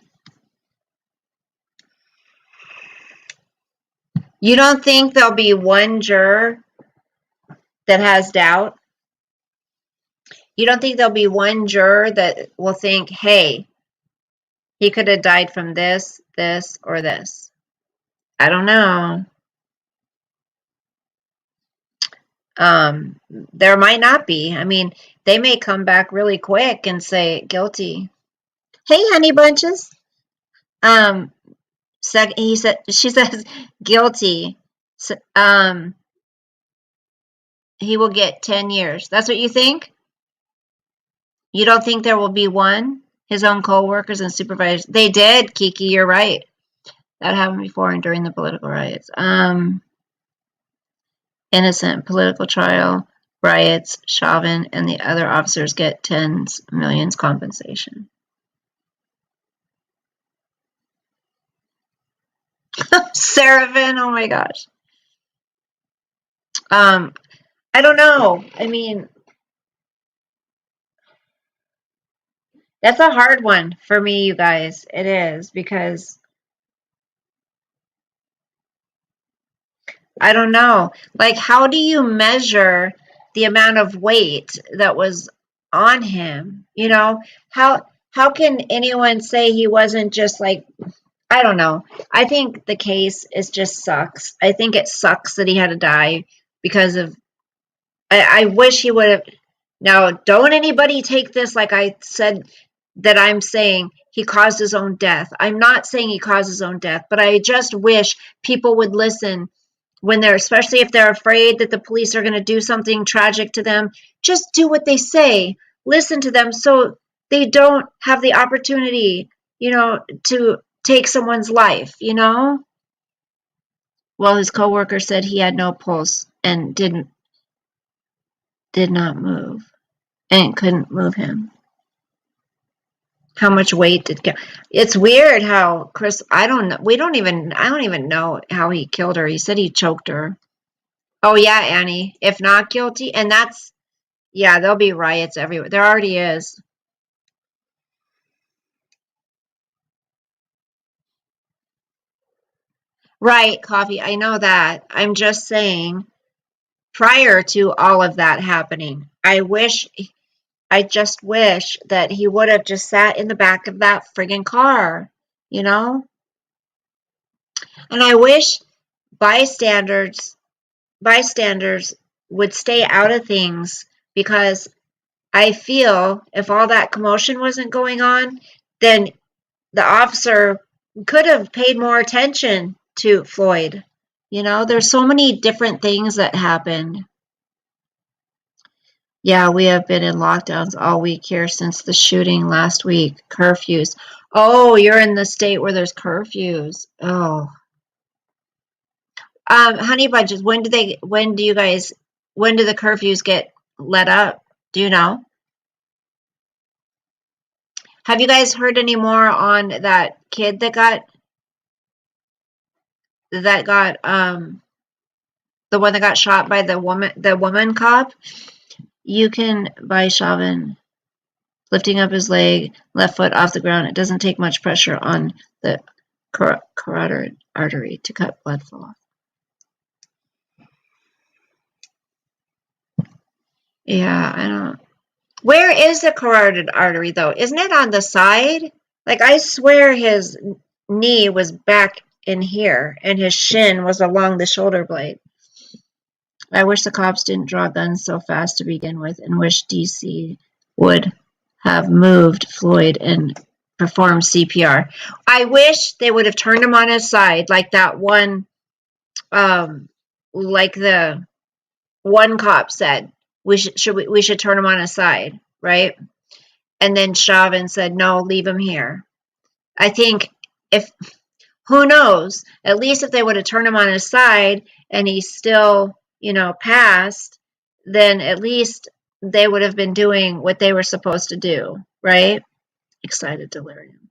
You don't think there'll be one juror that has doubt? You don't think there'll be one juror that will think, hey, he could have died from this, this, or this? I don't know. There might not be. I mean, they may come back really quick and say guilty. Hey, honey bunches. She says guilty. So, he will get 10 years. That's what you think? You don't think there will be one? His own co-workers and supervisors. They did, Kiki, you're right. That happened before and during the political riots. Innocent political trial, riots, Chauvin, and the other officers get tens of millions compensation. Seraphim, oh my gosh. I don't know. I mean, that's a hard one for me, you guys. It is, because I don't know. Like, how do you measure the amount of weight that was on him? You know, how can anyone say he wasn't just like, I don't know. I think the case is just sucks. I think it sucks that he had to die because of, I wish he would have. Now, don't anybody take this like I said that I'm saying he caused his own death. I'm not saying he caused his own death, but I just wish people would listen when they're, especially if they're afraid that the police are going to do something tragic to them. Just do what they say. Listen to them so they don't have the opportunity, to take someone's life, Well, his coworker said he had no pulse and did not move and couldn't move him. How much weight did it's weird how Chris, I don't know, I don't even know how he killed her. He said he choked her. Oh yeah, Annie, if not guilty, and yeah, there'll be riots everywhere. There already is. Right, Coffee, I know that. I'm just saying, prior to all of that happening, I just wish that he would have just sat in the back of that friggin' car, you know? And I wish bystanders bystanders would stay out of things, because I feel if all that commotion wasn't going on, then the officer could have paid more attention to Floyd. There's so many different things that happened. Yeah, we have been in lockdowns all week here since the shooting last week. Curfews. Oh, you're in the state where there's curfews. Oh. Honey bunches, when do the curfews get let up? Do you know? Have you guys heard any more on that kid that got the one that got shot by the woman cop? You can buy Chauvin lifting up his leg, left foot off the ground. It doesn't take much pressure on the carotid artery to cut blood flow. Yeah, I don't. Where is the carotid artery though? Isn't it on the side? Like I swear his knee was back in here and his shin was along the shoulder blade. I wish the cops didn't draw guns so fast to begin with and wish DC would have moved Floyd and performed CPR. I wish they would have turned him on his side like that one, like the one cop said. We should turn him on his side, right? And then Chauvin said, no, leave him here. I think who knows, at least if they would have turned him on his side and he still, passed, then at least they would have been doing what they were supposed to do, right? Excited delirium.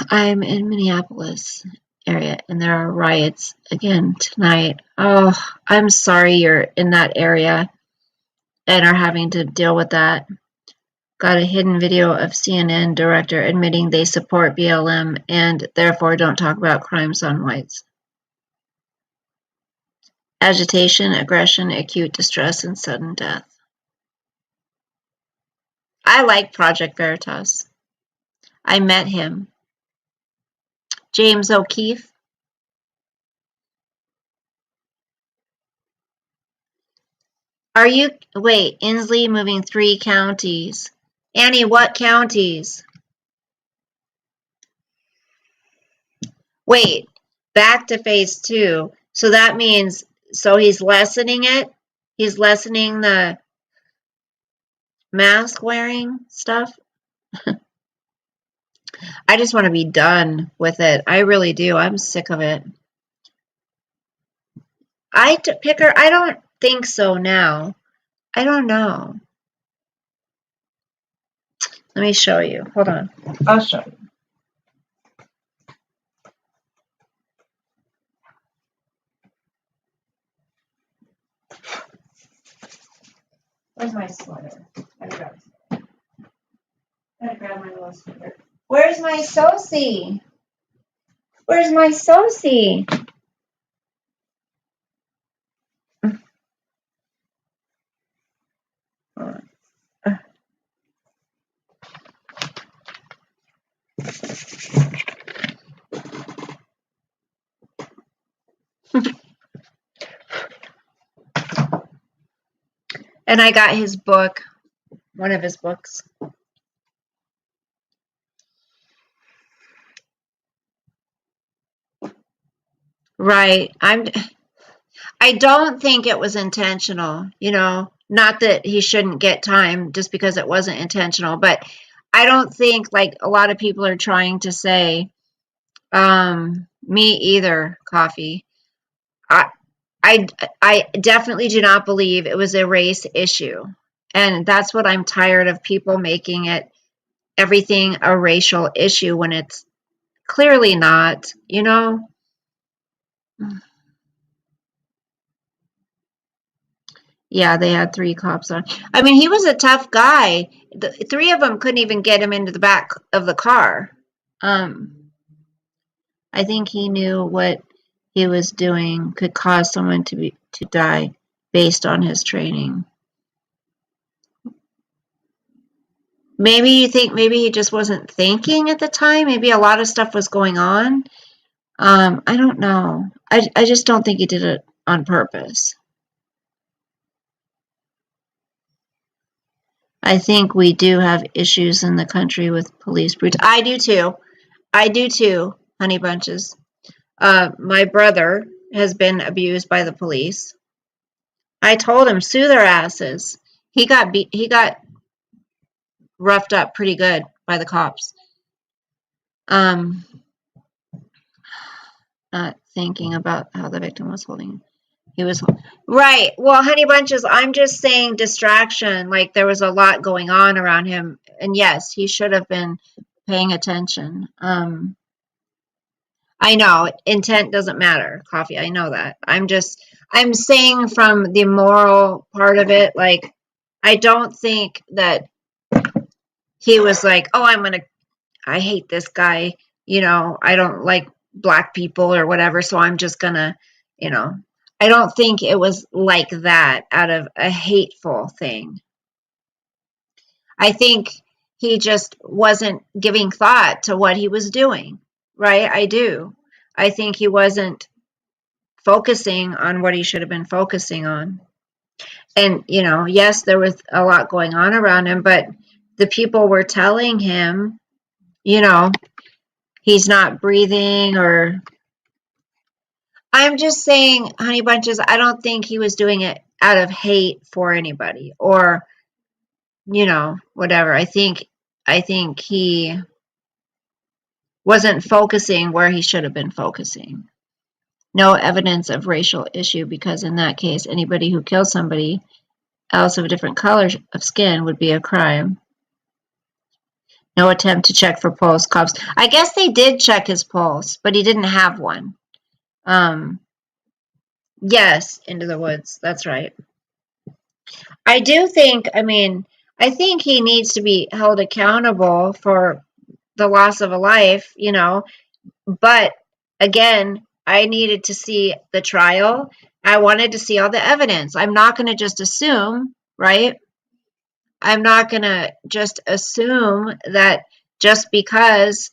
I'm in Minneapolis area and there are riots again tonight. Oh, I'm sorry you're in that area and are having to deal with that. Got a hidden video of CNN director admitting they support BLM and therefore don't talk about crimes on whites. Agitation, aggression, acute distress, and sudden death. I like Project Veritas. I met him. James O'Keefe. Wait, Inslee moving 3 counties. Annie, what counties? Wait, back to phase 2. So that means, he's lessening it? He's lessening the mask wearing stuff? I just want to be done with it. I really do. I'm sick of it. Picker, I don't think so now. I don't know. Let me show you. Hold on. I'll show you. Where's my sweater? I gotta grab my little sweater. Where's my Sosie? Where's my Sosie? And I got his book, one of his books. Right. I don't think it was intentional, not that he shouldn't get time just because it wasn't intentional, but I don't think like a lot of people are trying to say, me either, Coffee. I definitely do not believe it was a race issue. And that's what I'm tired of, people making it everything a racial issue when it's clearly not, Yeah, they had 3 cops on. I mean, he was a tough guy. 3 of them couldn't even get him into the back of the car. I think he knew what he was doing could cause someone to die based on his training. Maybe you think he just wasn't thinking at the time. Maybe a lot of stuff was going on. I don't know. I just don't think he did it on purpose. I think we do have issues in the country with police brutality. I do too, honey bunches. My brother has been abused by the police. I told him, sue their asses. He got roughed up pretty good by the cops. Not thinking about how the victim was holding. He was right. Well, honey bunches, I'm just saying distraction. Like there was a lot going on around him, and yes, he should have been paying attention. I know intent doesn't matter, coffee. I know that. I'm saying from the moral part of it, like I don't think that he was like, oh, I hate this guy, I don't like black people or whatever, so I'm just gonna, you know, I don't think it was like that out of a hateful thing. I think he just wasn't giving thought to what he was doing, right? I do. I think he wasn't focusing on what he should have been focusing on. And, yes, there was a lot going on around him, but the people were telling him, you know, he's not breathing or I'm just saying, honey bunches, I don't think he was doing it out of hate for anybody or, whatever. I think he wasn't focusing where he should have been focusing. No evidence of racial issue because in that case, anybody who kills somebody else of a different color of skin would be a crime. No attempt to check for pulse. Cops. I guess they did check his pulse, but he didn't have one. Yes, into the woods. That's right. I do think, I think he needs to be held accountable for the loss of a life, but again, I needed to see the trial. I wanted to see all the evidence. I'm not going to just assume, right? I'm not going to just assume that just because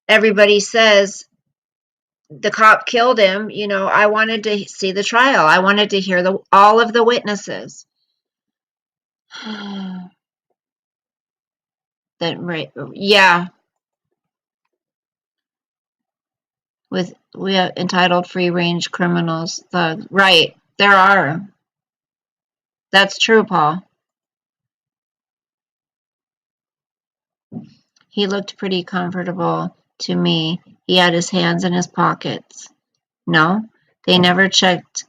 everybody says the cop killed him, I wanted to see the trial. I wanted to hear all of the witnesses. Yeah. We have entitled free range criminals. Right. There are. That's true, Paul. He looked pretty comfortable to me. He had his hands in his pockets. No, they never checked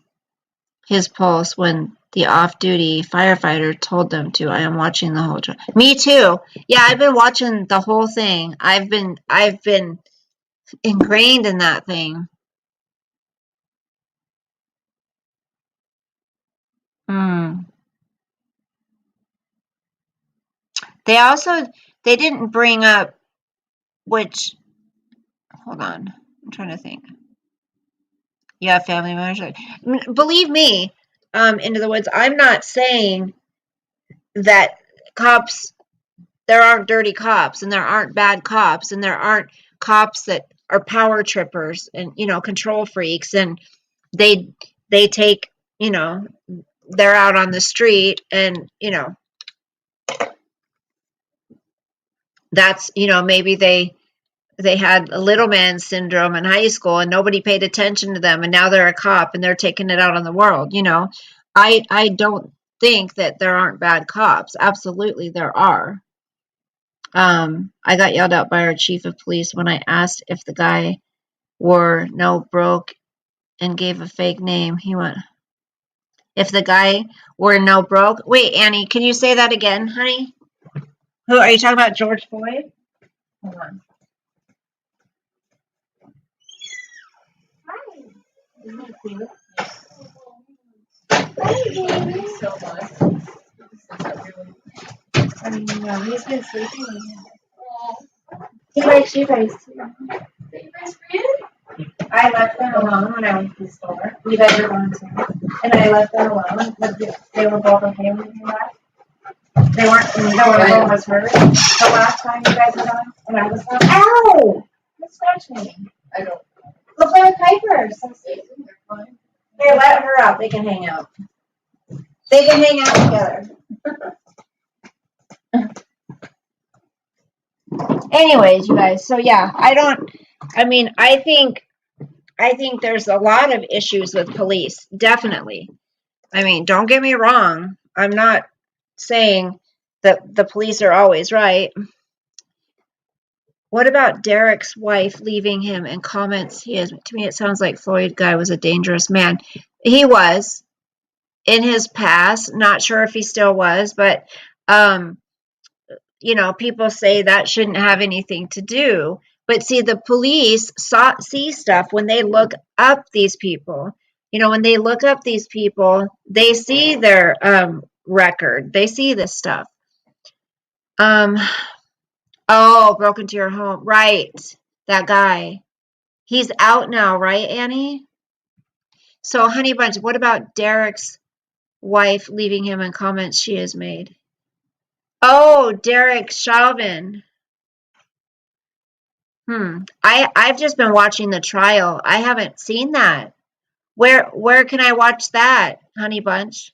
his pulse when the off-duty firefighter told them to. I am watching the whole trial. Me too. Yeah, I've been watching the whole thing. I've been ingrained in that thing. They didn't bring up which, hold on, I'm trying to think. Yeah, family members. Believe me, into the woods, I'm not saying that cops, there aren't dirty cops and there aren't bad cops and there aren't cops that are power trippers and, control freaks and they take, they're out on the street and, that's, maybe they had a little man syndrome in high school and nobody paid attention to them and now they're a cop and they're taking it out on the world. I don't think that there aren't bad cops. Absolutely there are. I got yelled at by our chief of police when I asked if the guy wore no broke and gave a fake name. He went, if the guy wore no broke. Wait, Annie, can you say that again, honey? Who are you talking about? George Floyd? Hold on. Isn't he cute? So much. He's been sleeping. He likes you guys too. I left them alone when I went to the store. You guys were going to. And I left them alone. But they were both okay when you left. They weren't, neither one of them was hurt. The last time you guys were gone, and I was gone. Ow! Who scratched me? I don't know. Look like Piper's. Hey, let her out. They can hang out. They can hang out together. Anyways, you guys, so yeah, I think there's a lot of issues with police, definitely. I mean, don't get me wrong. I'm not saying that the police are always right. What about Derek's wife leaving him and comments he has? To me, it sounds like Floyd guy was a dangerous man. He was in his past. Not sure if he still was, but um, people say that shouldn't have anything to do. But see, the police see stuff when they look up these people. When they look up these people, they see their record. They see this stuff. Um, oh, broke into your home. Right. That guy. He's out now, right, Annie? So, Honey Bunch, what about Derek's wife leaving him in comments she has made? Oh, Derek Chauvin. I've just been watching the trial. I haven't seen that. Where can I watch that, Honey Bunch?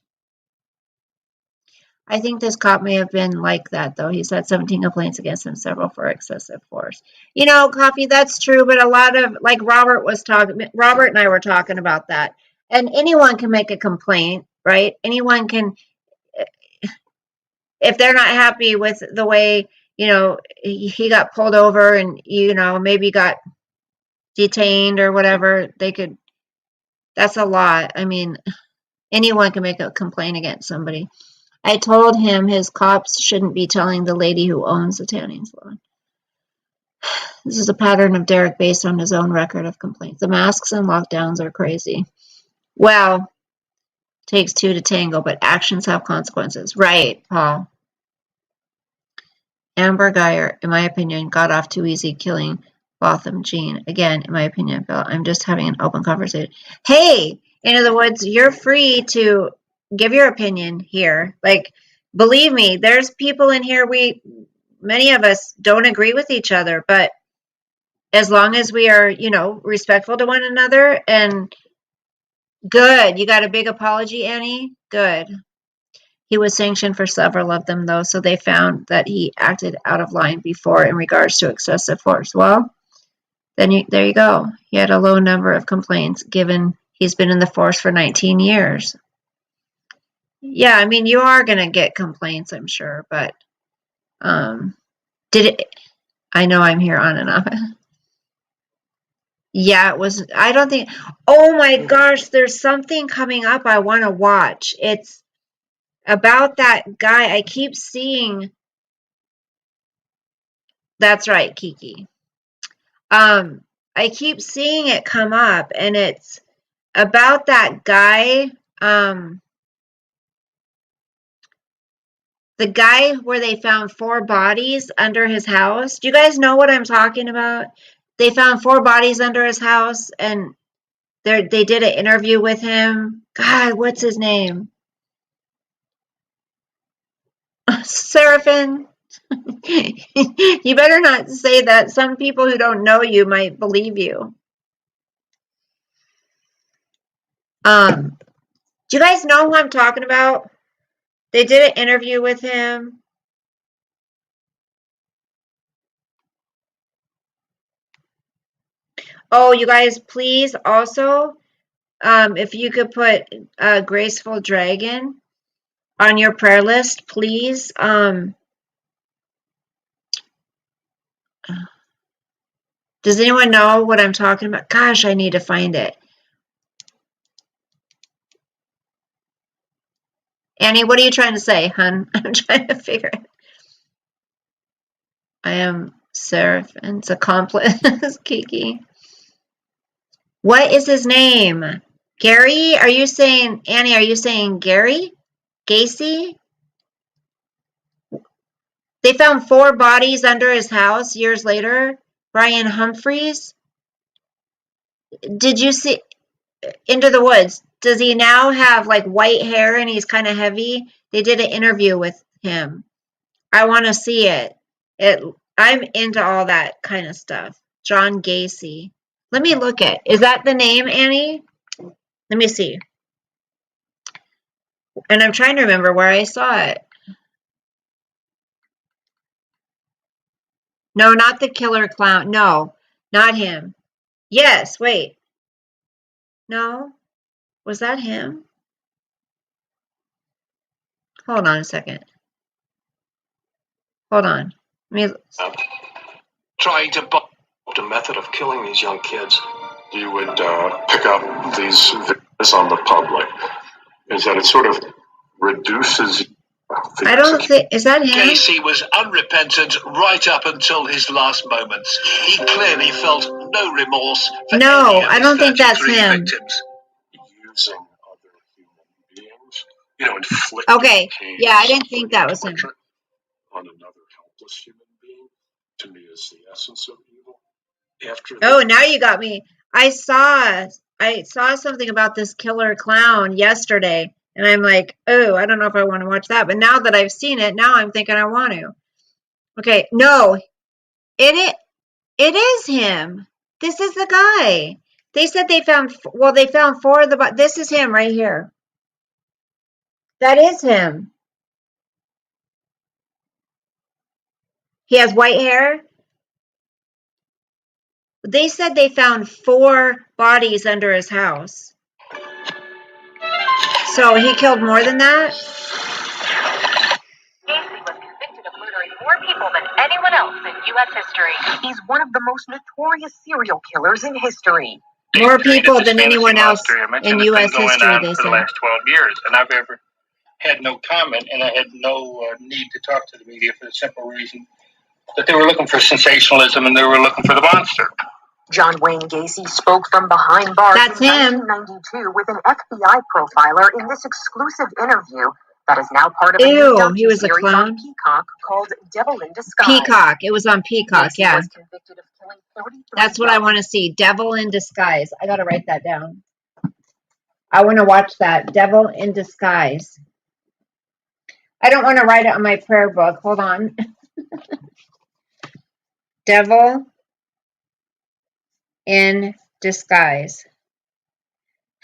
I think this cop may have been like that, though. He's had 17 complaints against him, several for excessive force. Coffee, that's true, but a lot of, like Robert and I were talking about that. And anyone can make a complaint, right? Anyone can, if they're not happy with the way, he got pulled over and, maybe got detained or whatever, that's a lot. I mean, anyone can make a complaint against somebody. I told him his cops shouldn't be telling the lady who owns the tanning salon. This is a pattern of Derek based on his own record of complaints. The masks and lockdowns are crazy. Well, takes two to tango, but actions have consequences. Right, Paul. Amber Geyer, in my opinion, got off too easy killing Botham Jean. Again, in my opinion, Bill, I'm just having an open conversation. Hey, in other words, you're free to give your opinion here. Like, believe me, there's people in here, many of us don't agree with each other, but as long as we are, respectful to one another and good. You got a big apology, Annie? Good. He was sanctioned for several of them, though, so they found that he acted out of line before in regards to excessive force. Well, then there you go. He had a low number of complaints, given he's been in the force for 19 years. Yeah, I mean, you are going to get complaints, I'm sure, but I know I'm here on and off. Yeah, it was, I don't think, oh my gosh, there's something coming up I want to watch. It's about that guy. I keep seeing, that's right, Kiki. I keep seeing it come up, and it's about that guy, the guy where they found 4 bodies under his house. Do you guys know what I'm talking about? They found 4 bodies under his house, and they did an interview with him. God, what's his name? Seraphin. You better not say that. Some people who don't know you might believe you. Do you guys know who I'm talking about? They did an interview with him. Oh, you guys, please also, if you could put Graceful Dragon on your prayer list, please. Does anyone know what I'm talking about? Gosh, I need to find it. Annie, what are you trying to say, hun? I'm trying to figure it. I am Seraphin's accomplice, Kiki. What is his name? Gary? Are you saying, Annie, are you saying Gary? Gacy? They found 4 bodies under his house years later. Brian Humphreys? Did you see Into the Woods? Does he now have like white hair and he's kind of heavy? They did an interview with him. I want to see it. I'm into all that kind of stuff. John Gacy. Let me look at. Is that the name, Annie? Let me see. And I'm trying to remember where I saw it. No, not the killer clown. No, not him. Yes, wait. No, was that him? Hold on a second. Hold on. Let me. Trying to a method of killing these young kids. You would pick up these videos on the public, is that it sort of reduces. I don't think, is that him? Gacy was unrepentant right up until his last moments. He clearly felt no remorse for No, any of I his don't think that's 33 him. victims. Using other human beings, inflicting Okay, pain, yeah, I didn't think that was him. On another helpless human being, to me, is the essence of evil. Oh, now you got me. I saw something about this killer clown yesterday, and I'm like, oh, I don't know if I want to watch that. But now that I've seen it, now I'm thinking I want to. Okay, no, it is him. This is the guy. They said they found, well, they found 4 of the, this is him right here. That is him. He has white hair. They said they found 4 bodies under his house. So he killed more than that? Gacy was convicted of murdering more people than anyone else in U.S. history. He's one of the most notorious serial killers in history. More people than anyone else in U.S. history, they for the said. last 12 years, and I've ever had no comment, and I had no need to talk to the media for the simple reason that they were looking for sensationalism and they were looking for the monster. John Wayne Gacy spoke from behind bars That's in him. 1992 with an FBI profiler in this exclusive interview that is now part of a new Ew, docu he was a series clown. on Peacock called Devil in Disguise. Peacock. It was on Peacock, Gacy yeah. was convicted of killing 33 That's what I want to see. Devil in Disguise. I got to write that down. I want to watch that. Devil in Disguise. I don't want to write it on my prayer book. Hold on. Devil in Disguise.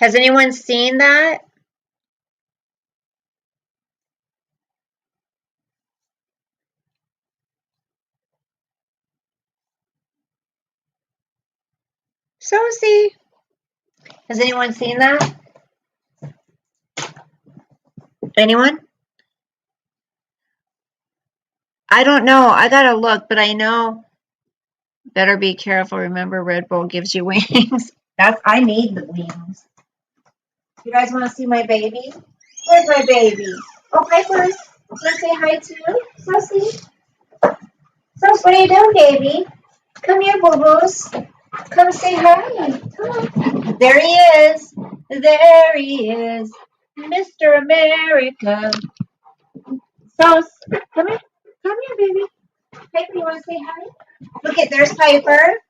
Has anyone seen that? Sosie. Has anyone seen that? Anyone? I don't know. I got to look, but I know. Better be careful. Remember, Red Bull gives you wings. I need the wings. You guys want to see my baby? Where's my baby? Oh, Piper's. Want to say hi too? Sosie? Sos, what are you doing, baby? Come here, boo-boos. Come say hi. Come on. There he is. There he is. Mr. America. Sos, come here. Come here, baby. Piper, you want to say hi? Look at, there's Piper.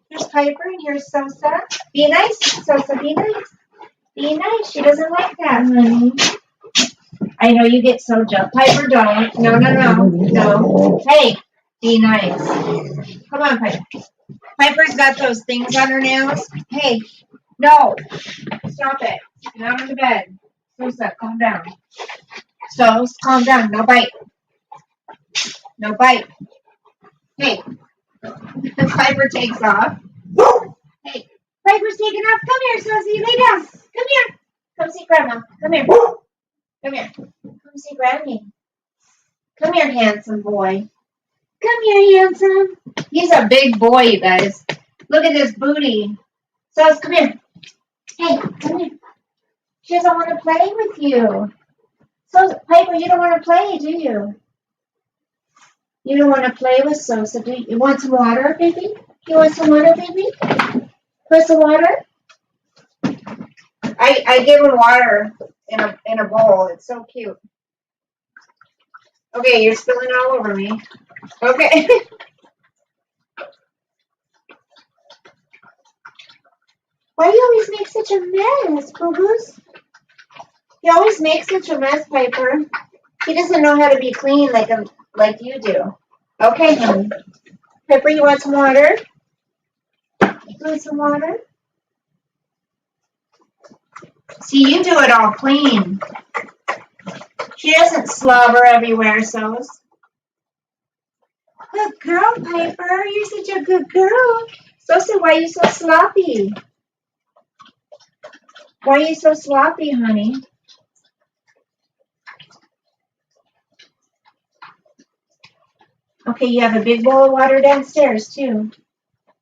Here's Piper and here's Sosa. Be nice, Sosa, be nice. Be nice. She doesn't like that, honey. I know you get so jealous. Piper, don't. No, no, no. No. Hey, be nice. Come on, Piper. Piper's got those things on her nails. Hey, no. Stop it. Not on the bed. Sosa, calm down. So, calm down. No bite. No bite. Hey. Piper takes off. Hey, Piper's taking off. Come here, Sosie. Lay down. Come here. Come see Grandma. Come here. Come here. Come see Granny. Come here, handsome boy. Come here, handsome. He's a big boy, you guys. Look at this booty. Sos, come here. Hey, come here. She doesn't want to play with you. So, Piper, you don't want to play, do you? You don't want to play with Sosa, do you? You want some water, baby? You want some water, baby? Want some water? I give him water in a bowl. It's so cute. Okay, you're spilling all over me. Okay. Why do you always make such a mess, Boo-Boos? You always make such a mess, Piper. He doesn't know how to be clean like you do. Okay, honey. Piper, you want some water? You want some water? See, you do it all clean. She doesn't slobber everywhere, Sos. Good girl, Piper. You're such a good girl. Sosa, why are you so sloppy? Why are you so sloppy, honey? Okay, you have a big bowl of water downstairs, too.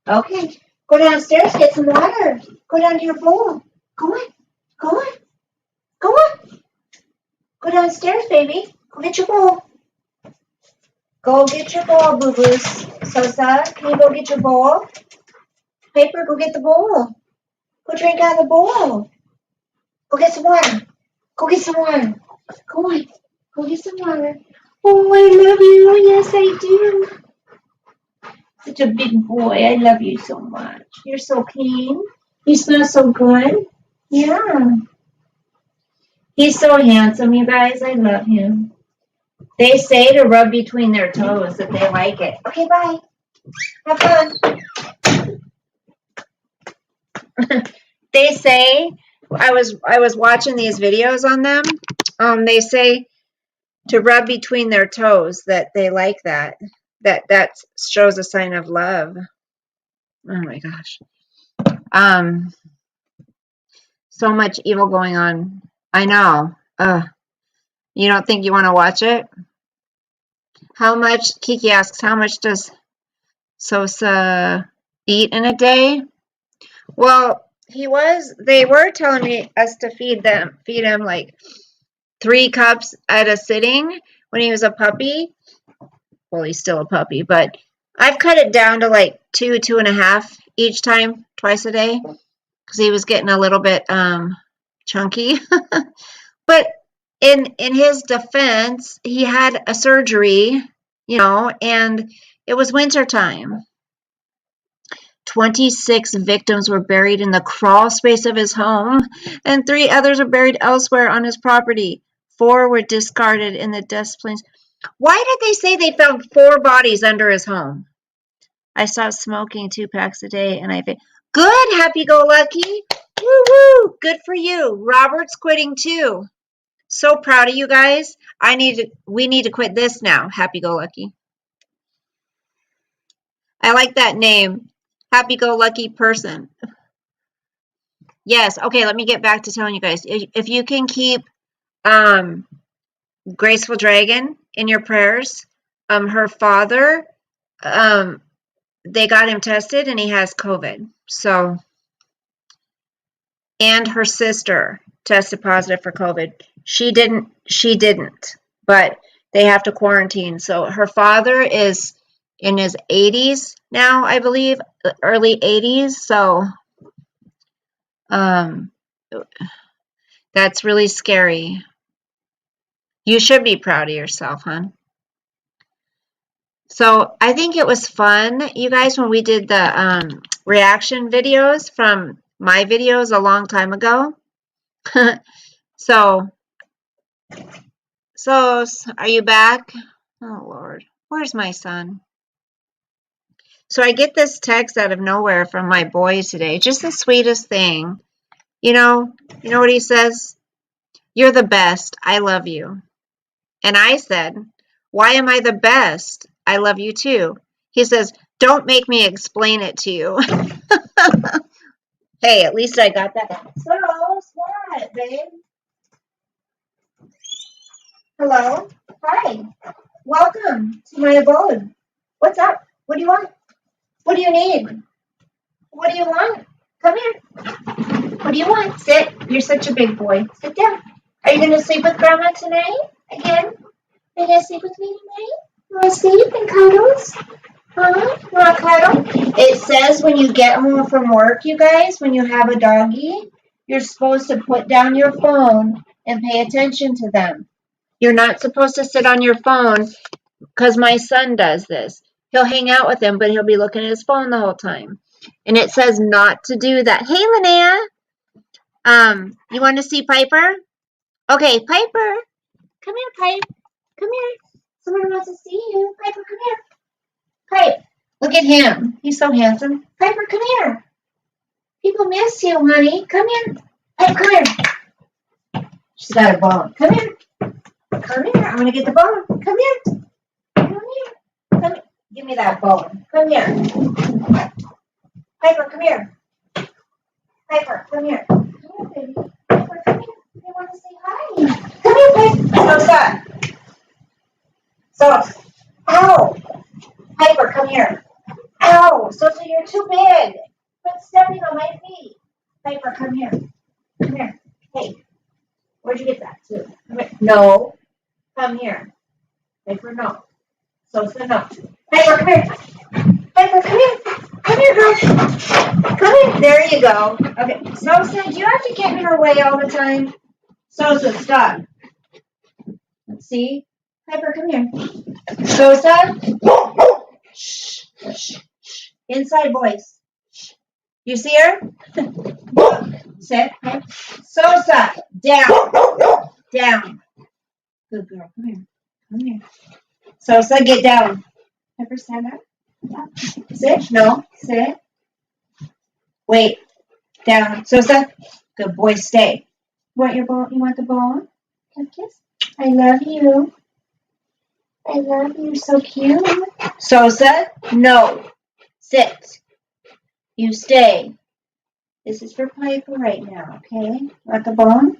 Okay, go downstairs, get some water. Go down to your bowl. Go on, go on, go on. Go downstairs, baby. Go get your bowl. Go get your bowl, boo-boos. Sosa, can you go get your bowl? Piper, go get the bowl. Go drink out of the bowl. Go get some water. Go get some water. Go on. Go get some water. Oh, I love you. Yes, I do. Such a big boy. I love you so much. You're so clean. You smell so good. Yeah. He's so handsome, you guys. I love him. They say to rub between their toes that they like it. Okay, bye. Have fun. They say, I was watching these videos on them. They say to rub between their toes, that they like that. That shows a sign of love. Oh my gosh. So much evil going on. I know. You don't think you want to watch it? How much, Kiki asks, how much does Sosa eat in a day? Well, they were telling us to feed him like 3 cups at a sitting when he was a puppy. Well, he's still a puppy, but I've cut it down to like 2.5 each time, twice a day, because he was getting a little bit chunky. But in his defense, he had a surgery, and it was wintertime. 26 victims were buried in the crawl space of his home, and 3 others were buried elsewhere on his property. 4 were discarded in the dust plains. Why did they say they found 4 bodies under his home? I stopped smoking 2 packs a day, and good, happy-go-lucky. Woo-woo, good for you. Robert's quitting too. So proud of you guys. We need to quit this now, happy-go-lucky. I like that name, happy-go-lucky person. Yes, okay, let me get back to telling you guys. If you can keep Graceful Dragon in your prayers, her father, they got him tested and he has COVID. So, and her sister tested positive for COVID. She didn't, but they have to quarantine. So her father is in his 80s now, I believe, early 80s. So, that's really scary. You should be proud of yourself, hon. So I think it was fun, you guys, when we did the reaction videos from my videos a long time ago. So, are you back? Oh, Lord. Where's my son? So I get this text out of nowhere from my boy today. Just the sweetest thing. You know what he says? You're the best. I love you. And I said, why am I the best? I love you too. He says, don't make me explain it to you. Hey, at least I got that. So, what, babe? Hello? Hi. Welcome to my abode. What's up? What do you want? What do you need? What do you want? Come here. What do you want? Sit. You're such a big boy. Sit down. Are you going to sleep with Grandma tonight? Again? Are you going to sleep with me tonight? You want to sleep in cuddles? Huh? You want to cuddle? It says when you get home from work, you guys, when you have a doggy, you're supposed to put down your phone and pay attention to them. You're not supposed to sit on your phone, because my son does this. He'll hang out with him, but he'll be looking at his phone the whole time. And it says not to do that. Hey, Linnea. You want to see Piper? Okay, Piper. Come here, Pipe. Come here. Someone wants to see you. Piper, come here. Pipe, look at him. He's so handsome. Piper, come here. People miss you, honey. Come here. Pipe, come here. She's got a bone. Come here. Come here. I'm going to get the bone. Come here. Come here. Come here. Give me that bone. Come here. Piper, come here. Piper, come here. Come here, baby. Piper, come here. They want to say hi. Come here, Piper. Sosa. Sosa. Ow. Piper, come here. Ow. Sosa, you're too big. Quit stepping on my feet. Piper, come here. Come here. Hey, where'd you get that too? Come here. No. Come here. Piper, no. Sosa, no. Piper, come here. Piper, come here. Come here, girl. Come here. There you go. Okay. Sosa, do you have to get in her way all the time? Sosa, stop. Let's see. Piper, come here. Sosa. Shh. Shh. Inside voice. You see her? Sit. Okay. Sosa, down. Down. Good girl. Come here. Come here. Sosa, get down. Piper, stand up. Sit. No. Sit. Wait. Down. Sosa. Good boy. Stay. Want your bone? You want the bone? Can I kiss? I love you. I love you. So cute. Sosa. No. Sit. You stay. This is for Piper right now. Okay. Want the bone?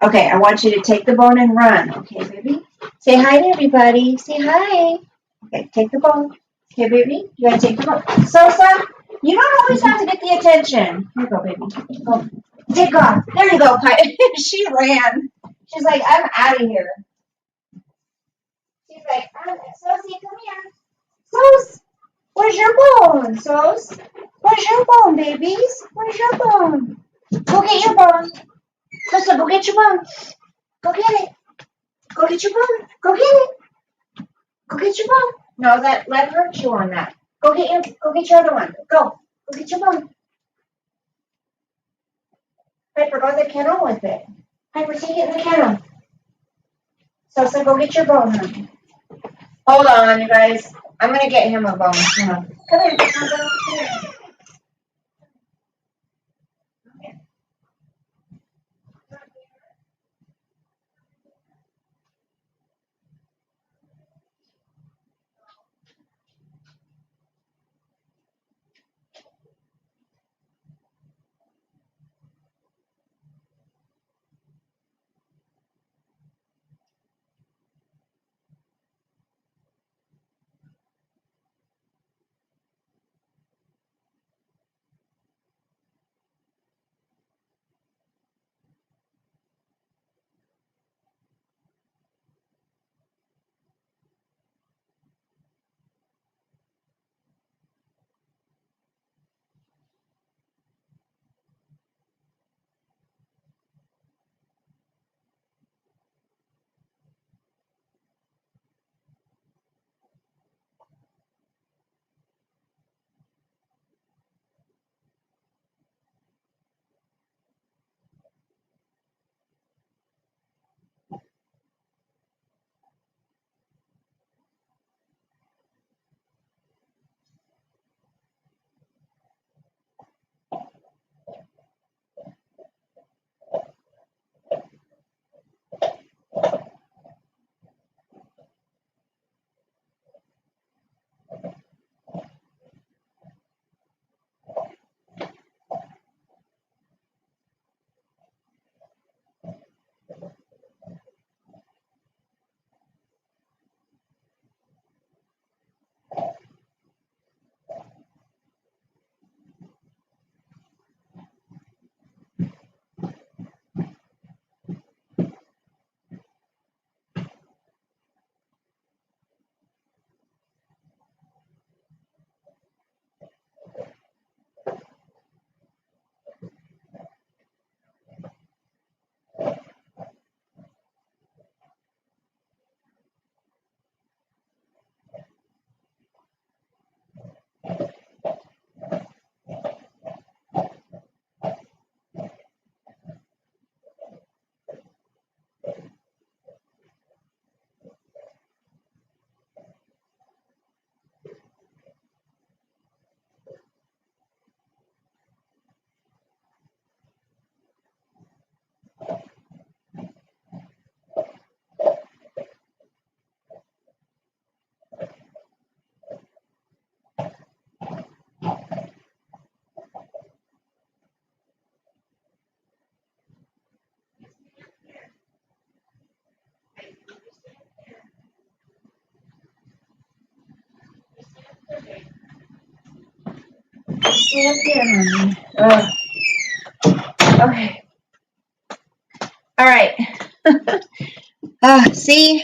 Okay. I want you to take the bone and run. Okay, baby. Say hi to everybody. Say hi. Okay. Take the bone. Okay, baby. You gotta take the bone. Sosa. You don't always have to get the attention. Here you go, baby. Go. Take off. There you go, Piper. She ran. She's like, I'm out of here. She's like, Sosie, come here. Sos, where's your bone, Sos? Where's your bone, babies? Where's your bone? Go get your bone. Sosa, go get your bone. Go get it. Go get your bone. Go get it. Go get your bone. No, let her chew on that. Go get your other one. Go. Go get your bone. Piper, go to the kennel with it. Piper, take it in the kennel. Sosa, go get your bone, honey. Hold on, you guys. I'm going to get him a bone. Come on. Come here. Come here. Okay. All right. See?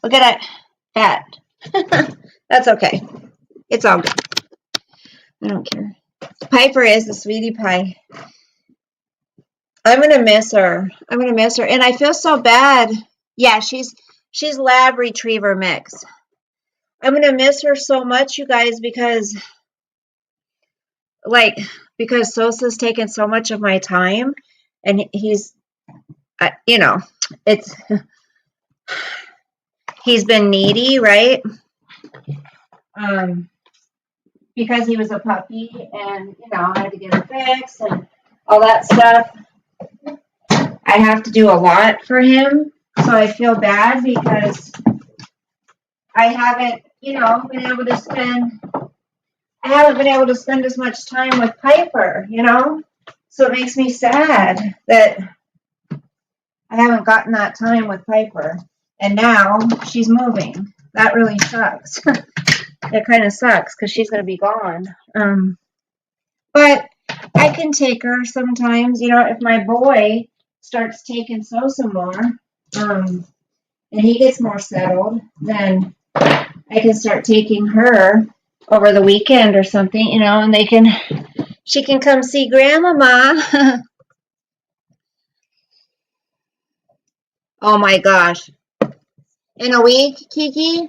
Look at that. That's okay. It's all good. I don't care. Piper is the sweetie pie. I'm gonna miss her. I'm gonna miss her, and I feel so bad. Yeah, she's lab retriever mix. I'm gonna miss her so much, you guys, because Sosa's taken so much of my time, and he's, it's he's been needy, right? Because he was a puppy, and I had to get him fixed and all that stuff. I have to do a lot for him, so I feel bad because I haven't, been able to spend. I haven't been able to spend as much time with Piper, So it makes me sad that I haven't gotten that time with Piper. And now she's moving. That really sucks. It kind of sucks because she's going to be gone. But I can take her sometimes, if my boy starts taking Sosa more, and he gets more settled, then I can start taking her over the weekend or something, and she can come see Grandmama. Oh my gosh. In a week, Kiki,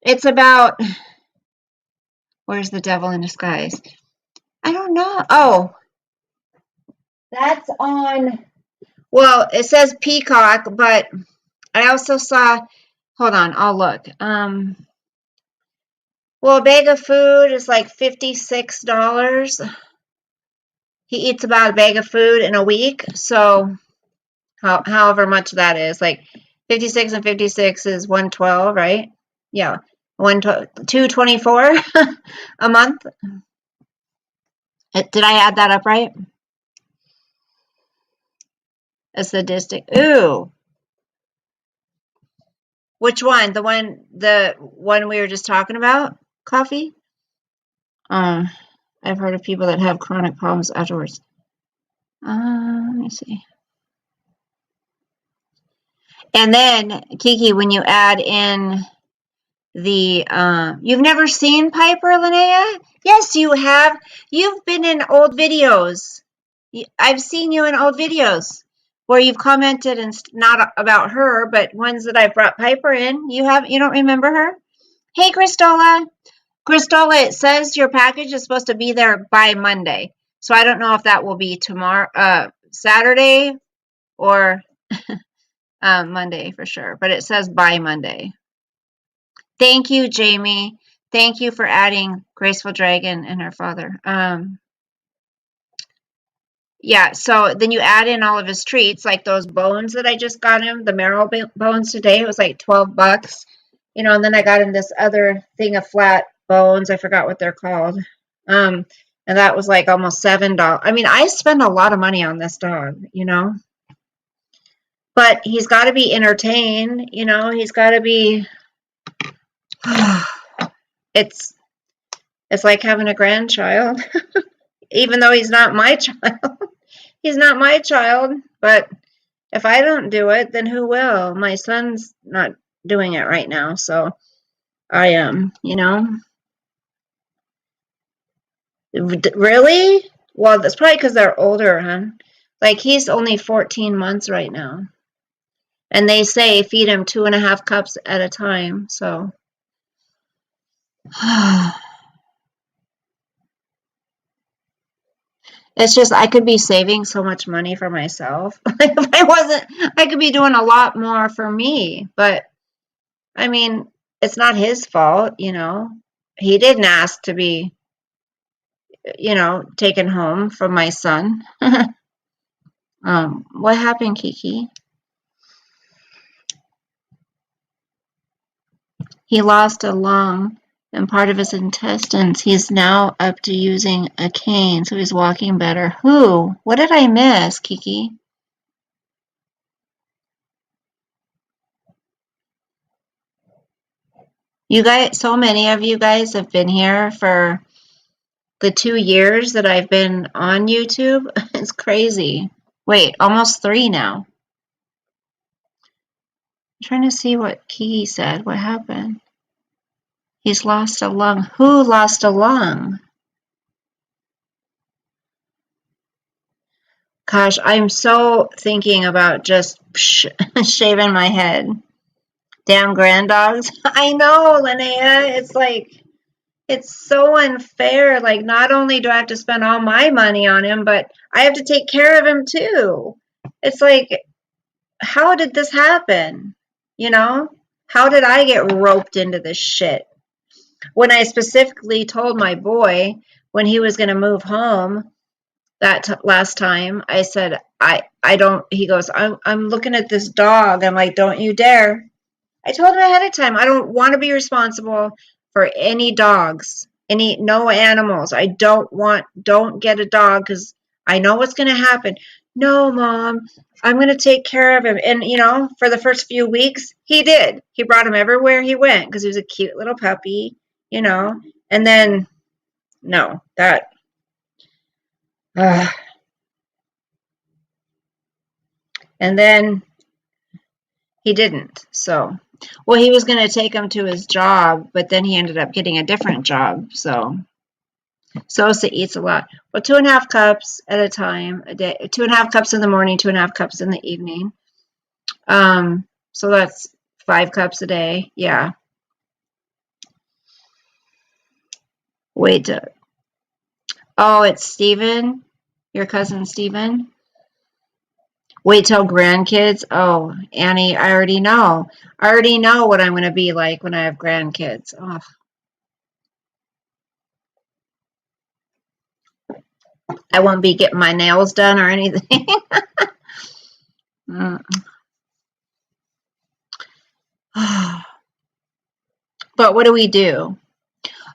it's about, where's the devil in disguise? I don't know. Oh, that's on, well, it says Peacock, but I also saw, hold on, I'll look. Well, a bag of food is like $56. He eats about a bag of food in a week, so however much that is, like 56 and 56 is 112, right? Yeah, 224 a month. Did I add that up right? A sadistic. Ooh, which one? The one we were just talking about? Coffee? I've heard of people that have chronic problems afterwards. Let me see. And then, Kiki, when you add in you've never seen Piper, Linnea? Yes, you have. You've been in old videos. I've seen you in old videos where you've commented, and not about her, but ones that I've brought Piper in. You don't remember her? Hey, Christola. Christola, it says your package is supposed to be there by Monday. So I don't know if that will be tomorrow, Saturday, or Monday for sure. But it says by Monday. Thank you, Jamie. Thank you for adding Graceful Dragon and her father. Yeah, so then you add in all of his treats, like those bones that I just got him, the marrow bones today. It was like $12. And then I got him this other thing of flat bones. I forgot what they're called. And that was like almost $7. I mean, I spend a lot of money on this dog, But he's got to be entertained, He's got to be. It's like having a grandchild, even though he's not my child. He's not my child, but if I don't do it, then who will? My son's not doing it right now, so I am, Really? Well, that's probably because they're older, huh? Like, he's only 14 months right now. And they say feed him 2.5 cups at a time, so. It's just I could be saving so much money for myself. If I wasn't, I could be doing a lot more for me. But I mean, it's not his fault, He didn't ask to be, taken home from my son. What happened, Kiki? He lost a lung and part of his intestines. He's now up to using a cane, so he's walking better. Who? What did I miss, Kiki? You guys, so many of you guys have been here for the 2 years that I've been on YouTube. It's crazy. Wait, almost 3 now. I'm trying to see what Key said. What happened? He's lost a lung. Who lost a lung? Gosh, I'm so thinking about just shaving my head. Damn grand dogs. I know, Linnea. It's like, it's so unfair. Like, not only do I have to spend all my money on him, but I have to take care of him too. It's like, how did this happen? You know? How did I get roped into this shit? When I specifically told my boy when he was going to move home that last time, I said, I don't, he goes, I'm looking at this dog. I'm like, don't you dare. I told him ahead of time, I don't want to be responsible for any dogs, no animals. I don't get a dog because I know what's going to happen. No, Mom, I'm going to take care of him. And, for the first few weeks, he did. He brought him everywhere he went because he was a cute little puppy, and then, no, and then he didn't. So, well, he was going to take him to his job, but then he ended up getting a different job. So, Sosa eats a lot. Well, 2.5 cups at a time a day. 2.5 cups in the morning, 2.5 cups in the evening. So that's 5 cups a day. Yeah. Wait. Oh, it's Steven, your cousin Steven. Wait till grandkids. Oh, Annie, I already know. I already know what I'm going to be like when I have grandkids. Oh. I won't be getting my nails done or anything. But what do we do?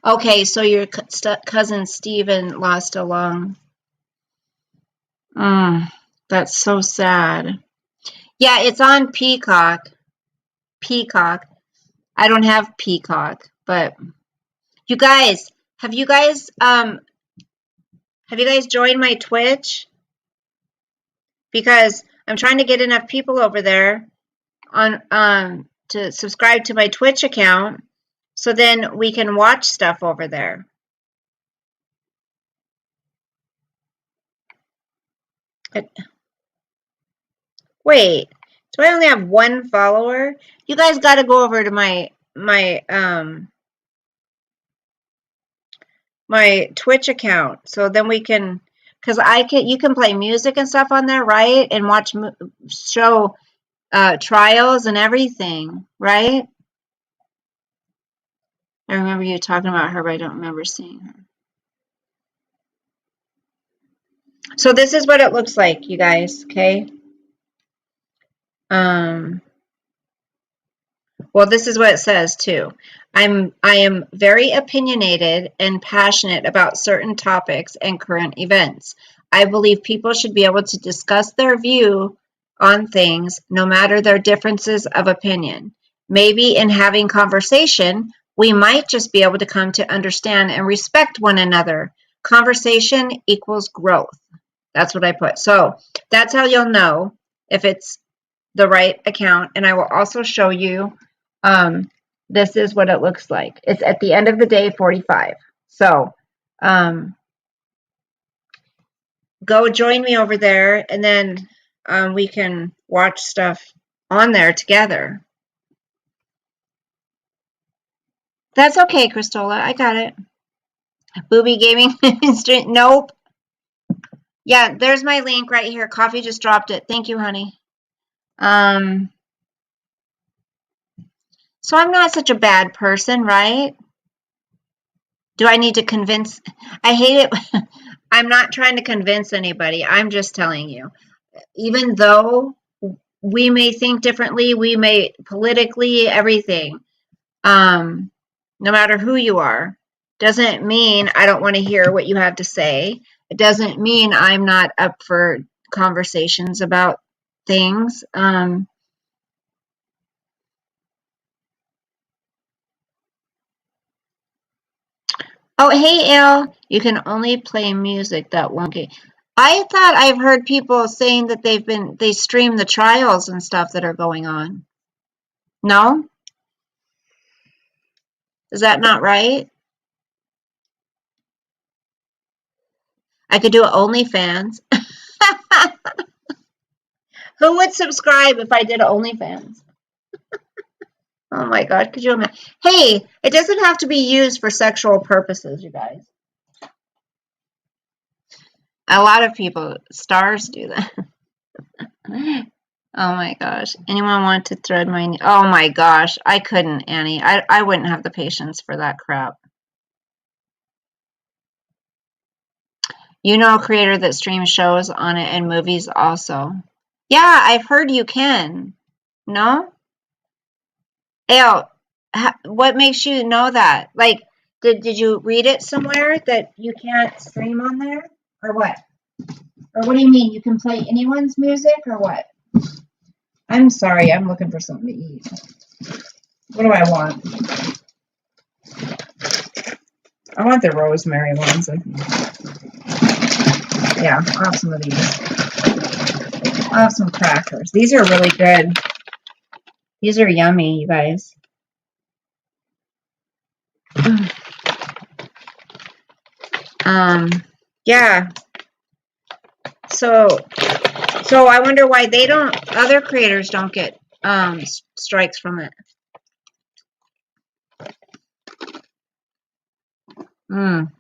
Okay, so your cousin Steven lost a lung. That's so sad. Yeah, it's on Peacock. Peacock. I don't have Peacock, but you guys, have you guys joined my Twitch? Because I'm trying to get enough people over there on to subscribe to my Twitch account so then we can watch stuff over there. Wait, do I only have 1 follower? You guys got to go over to my Twitch account so then we can, because you can play music and stuff on there, right? And watch show trials and everything, right? I remember you talking about her, but I don't remember seeing her. So this is what it looks like, you guys, okay? Well, this is what it says too. I am very opinionated and passionate about certain topics and current events. I believe people should be able to discuss their view on things, no matter their differences of opinion. Maybe in having conversation, we might just be able to come to understand and respect one another. Conversation equals growth. That's what I put. So that's how you'll know if it's the right account. And I will also show you, this is what it looks like. It's at the end of the day, 45. So go join me over there, and then we can watch stuff on there together. That's okay, Christola. I got it. Booby Gaming Street. Nope. Yeah, there's my link right here. Coffee just dropped it. Thank you, honey. So I'm not such a bad person, right? Do I need to convince? I hate it. I'm not trying to convince anybody. I'm just telling you. Even though we may think differently, we may politically, everything, no matter who you are, doesn't mean I don't want to hear what you have to say. It doesn't mean I'm not up for conversations about things. Oh, hey, Al. You can only play music that won't get. I thought I've heard people saying that they stream the trials and stuff that are going on. No? Is that not right? I could do OnlyFans. Who would subscribe if I did OnlyFans? Oh my God, could you imagine? Hey, it doesn't have to be used for sexual purposes, you guys. A lot of people, stars do that. Oh my gosh. Anyone want to thread my... Oh my gosh. I couldn't, Annie. I wouldn't have the patience for that crap. You know a creator that streams shows on it and movies also. Yeah, I've heard you can. No? Ew. What makes you know that? Like, did you read it somewhere that you can't stream on there? Or what? Or what do you mean? You can play anyone's music or what? I'm sorry, I'm looking for something to eat. What do I want? I want the rosemary ones. Yeah, I'll have some of these. I'll have some crackers. These are really good. These are yummy, you guys. Yeah. So I wonder why other creators don't get strikes from it. Mm.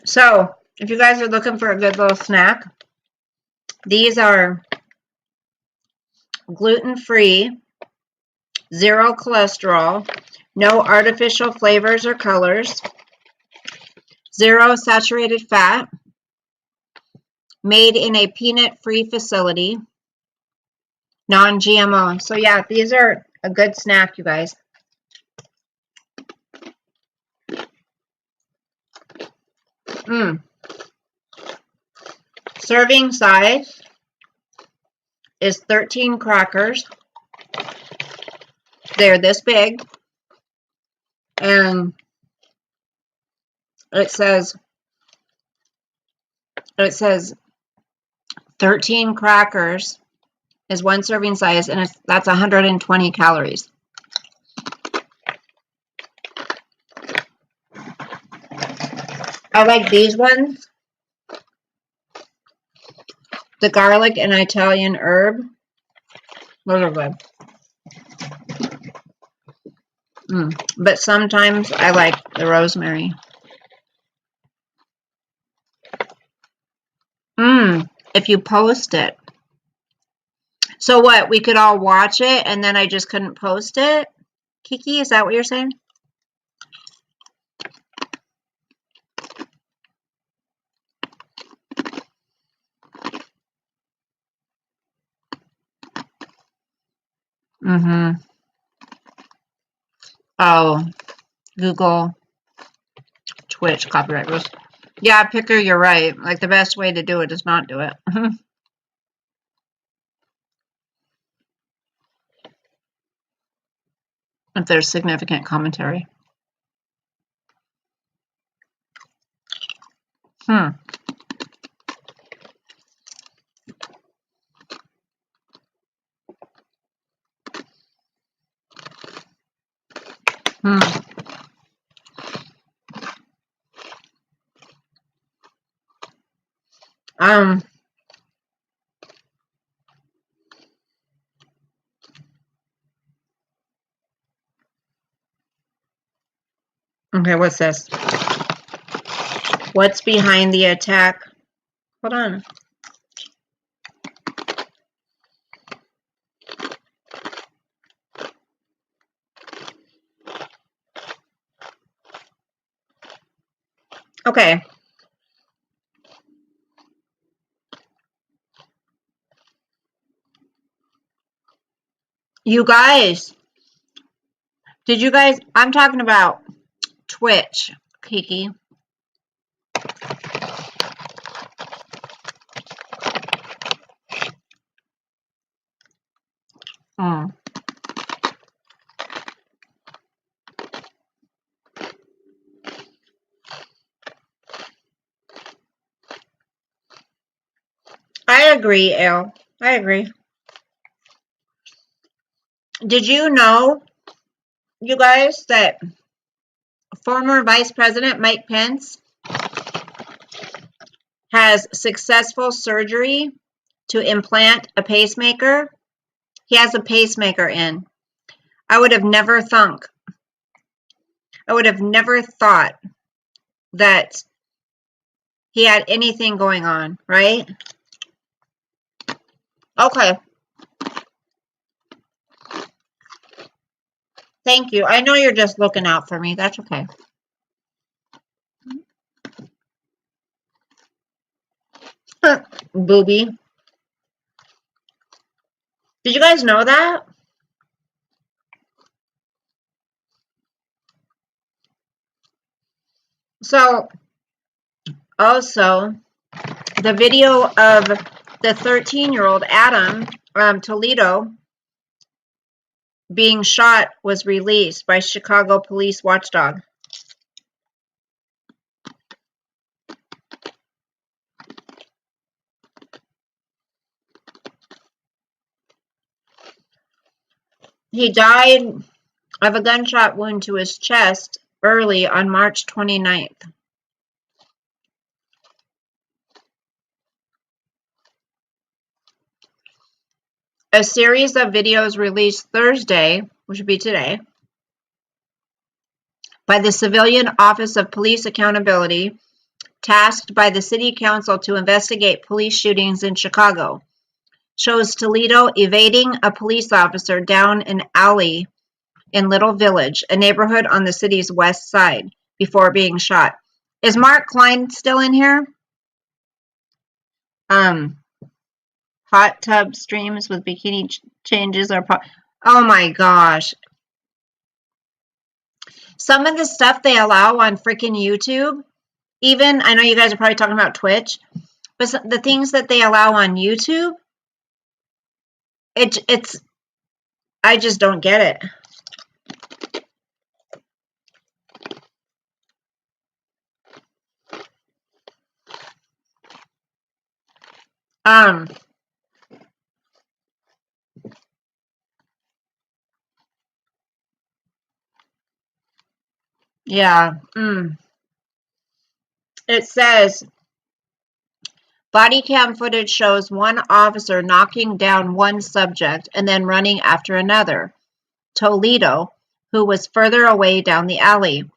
So, if you guys are looking for a good little snack, these are gluten-free, zero cholesterol, no artificial flavors or colors, zero saturated fat, made in a peanut-free facility, non-GMO. So yeah, these are a good snack, you guys. Serving size is 13 crackers. They're this big. And it says 13 crackers is one serving size, and that's 120 calories. I like these ones. The garlic and Italian herb. Those are good. But sometimes I like the rosemary. If you post it. So what? We could all watch it and then I just couldn't post it? Kiki, is that what you're saying? Oh, Google, Twitch, copyright rules. Yeah, Picker, you're right. Like, the best way to do it is not do it. If there's significant commentary. Okay, what's this? What's behind the attack? Hold on. Okay. You guys, I'm talking about Twitch, Kiki. Mm. I agree, Elle. I agree. Did you know, you guys, that former Vice President Mike Pence has successful surgery to implant a pacemaker? He has a pacemaker in. I would have never thought that he had anything going on, right? Okay. Thank you. I know you're just looking out for me. That's okay. Booby. Did you guys know that? So, also, the video of the 13-year-old Adam Toledo being shot was released by Chicago police watchdog. He died of a gunshot wound to his chest early on March 29th. A series of videos released Thursday, which would be today, by the Civilian Office of Police Accountability, tasked by the City Council to investigate police shootings in Chicago, shows Toledo evading a police officer down an alley in Little Village, a neighborhood on the city's west side, before being shot. Is Mark Klein still in here? Hot tub streams with bikini changes are oh my gosh. Some of the stuff they allow on freaking YouTube, even, I know you guys are probably talking about Twitch, but the things that they allow on YouTube, it's, I just don't get it. Yeah. It says body cam footage shows one officer knocking down one subject and then running after another, Toledo, who was further away down the alley.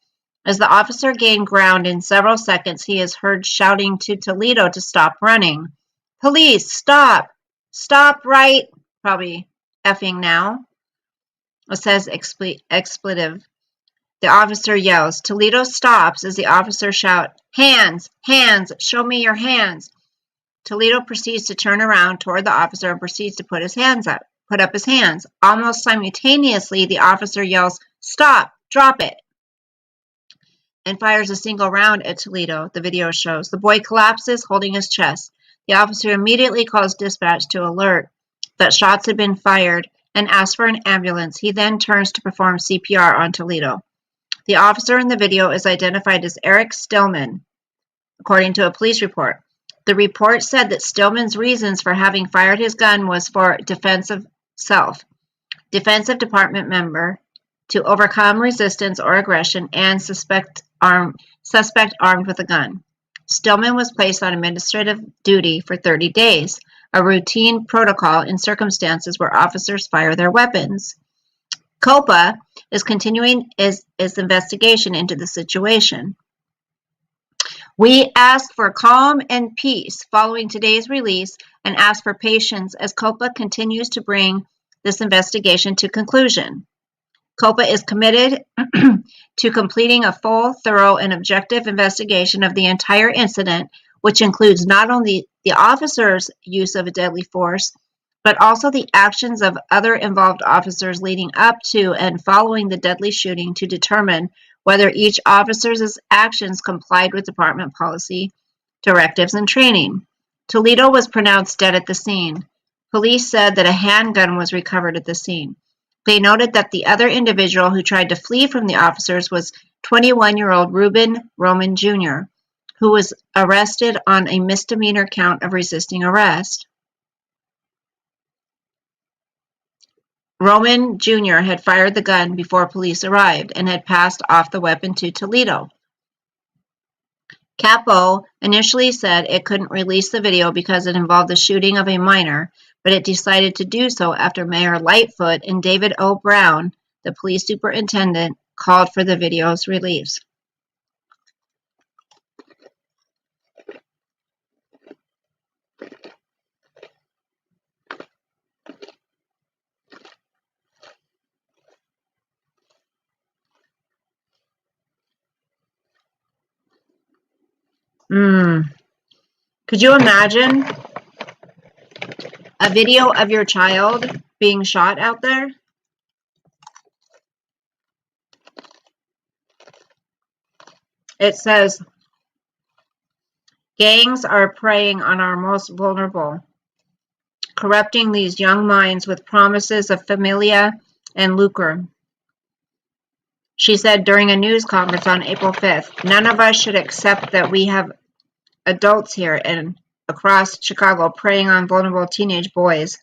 As the officer gained ground in several seconds, he is heard shouting to Toledo to stop running. Police, stop! Stop right! Probably effing now. It says expletive. The officer yells. Toledo stops as the officer shouts, "Hands! Hands! Show me your hands!" Toledo proceeds to turn around toward the officer and proceeds to put up his hands. Almost simultaneously, the officer yells, "Stop! Drop it!" and fires a single round at Toledo, the video shows. The boy collapses, holding his chest. The officer immediately calls dispatch to alert that shots had been fired and asks for an ambulance. He then turns to perform CPR on Toledo. The officer in the video is identified as Eric Stillman, according to a police report. The report said that Stillman's reasons for having fired his gun was for defense of self, defensive department member, to overcome resistance or aggression, and suspect armed with a gun. Stillman was placed on administrative duty for 30 days, a routine protocol in circumstances where officers fire their weapons. COPA is continuing its investigation into the situation. We ask for calm and peace following today's release and ask for patience as COPA continues to bring this investigation to conclusion. COPA is committed to completing a full, thorough, and objective investigation of the entire incident, which includes not only the officer's use of a deadly force, but also the actions of other involved officers leading up to and following the deadly shooting to determine whether each officer's actions complied with department policy, directives, and training. Toledo was pronounced dead at the scene. Police said that a handgun was recovered at the scene. They noted that the other individual who tried to flee from the officers was 21-year-old Reuben Roman Jr., who was arrested on a misdemeanor count of resisting arrest. Roman Jr. had fired the gun before police arrived and had passed off the weapon to Toledo. Capo initially said it couldn't release the video because it involved the shooting of a minor, but it decided to do so after Mayor Lightfoot and David O. Brown, the police superintendent, called for the video's release. Could you imagine a video of your child being shot out there? It says, gangs are preying on our most vulnerable, corrupting these young minds with promises of familia and lucre. She said during a news conference on April 5th, none of us should accept that we have adults here and across Chicago preying on vulnerable teenage boys.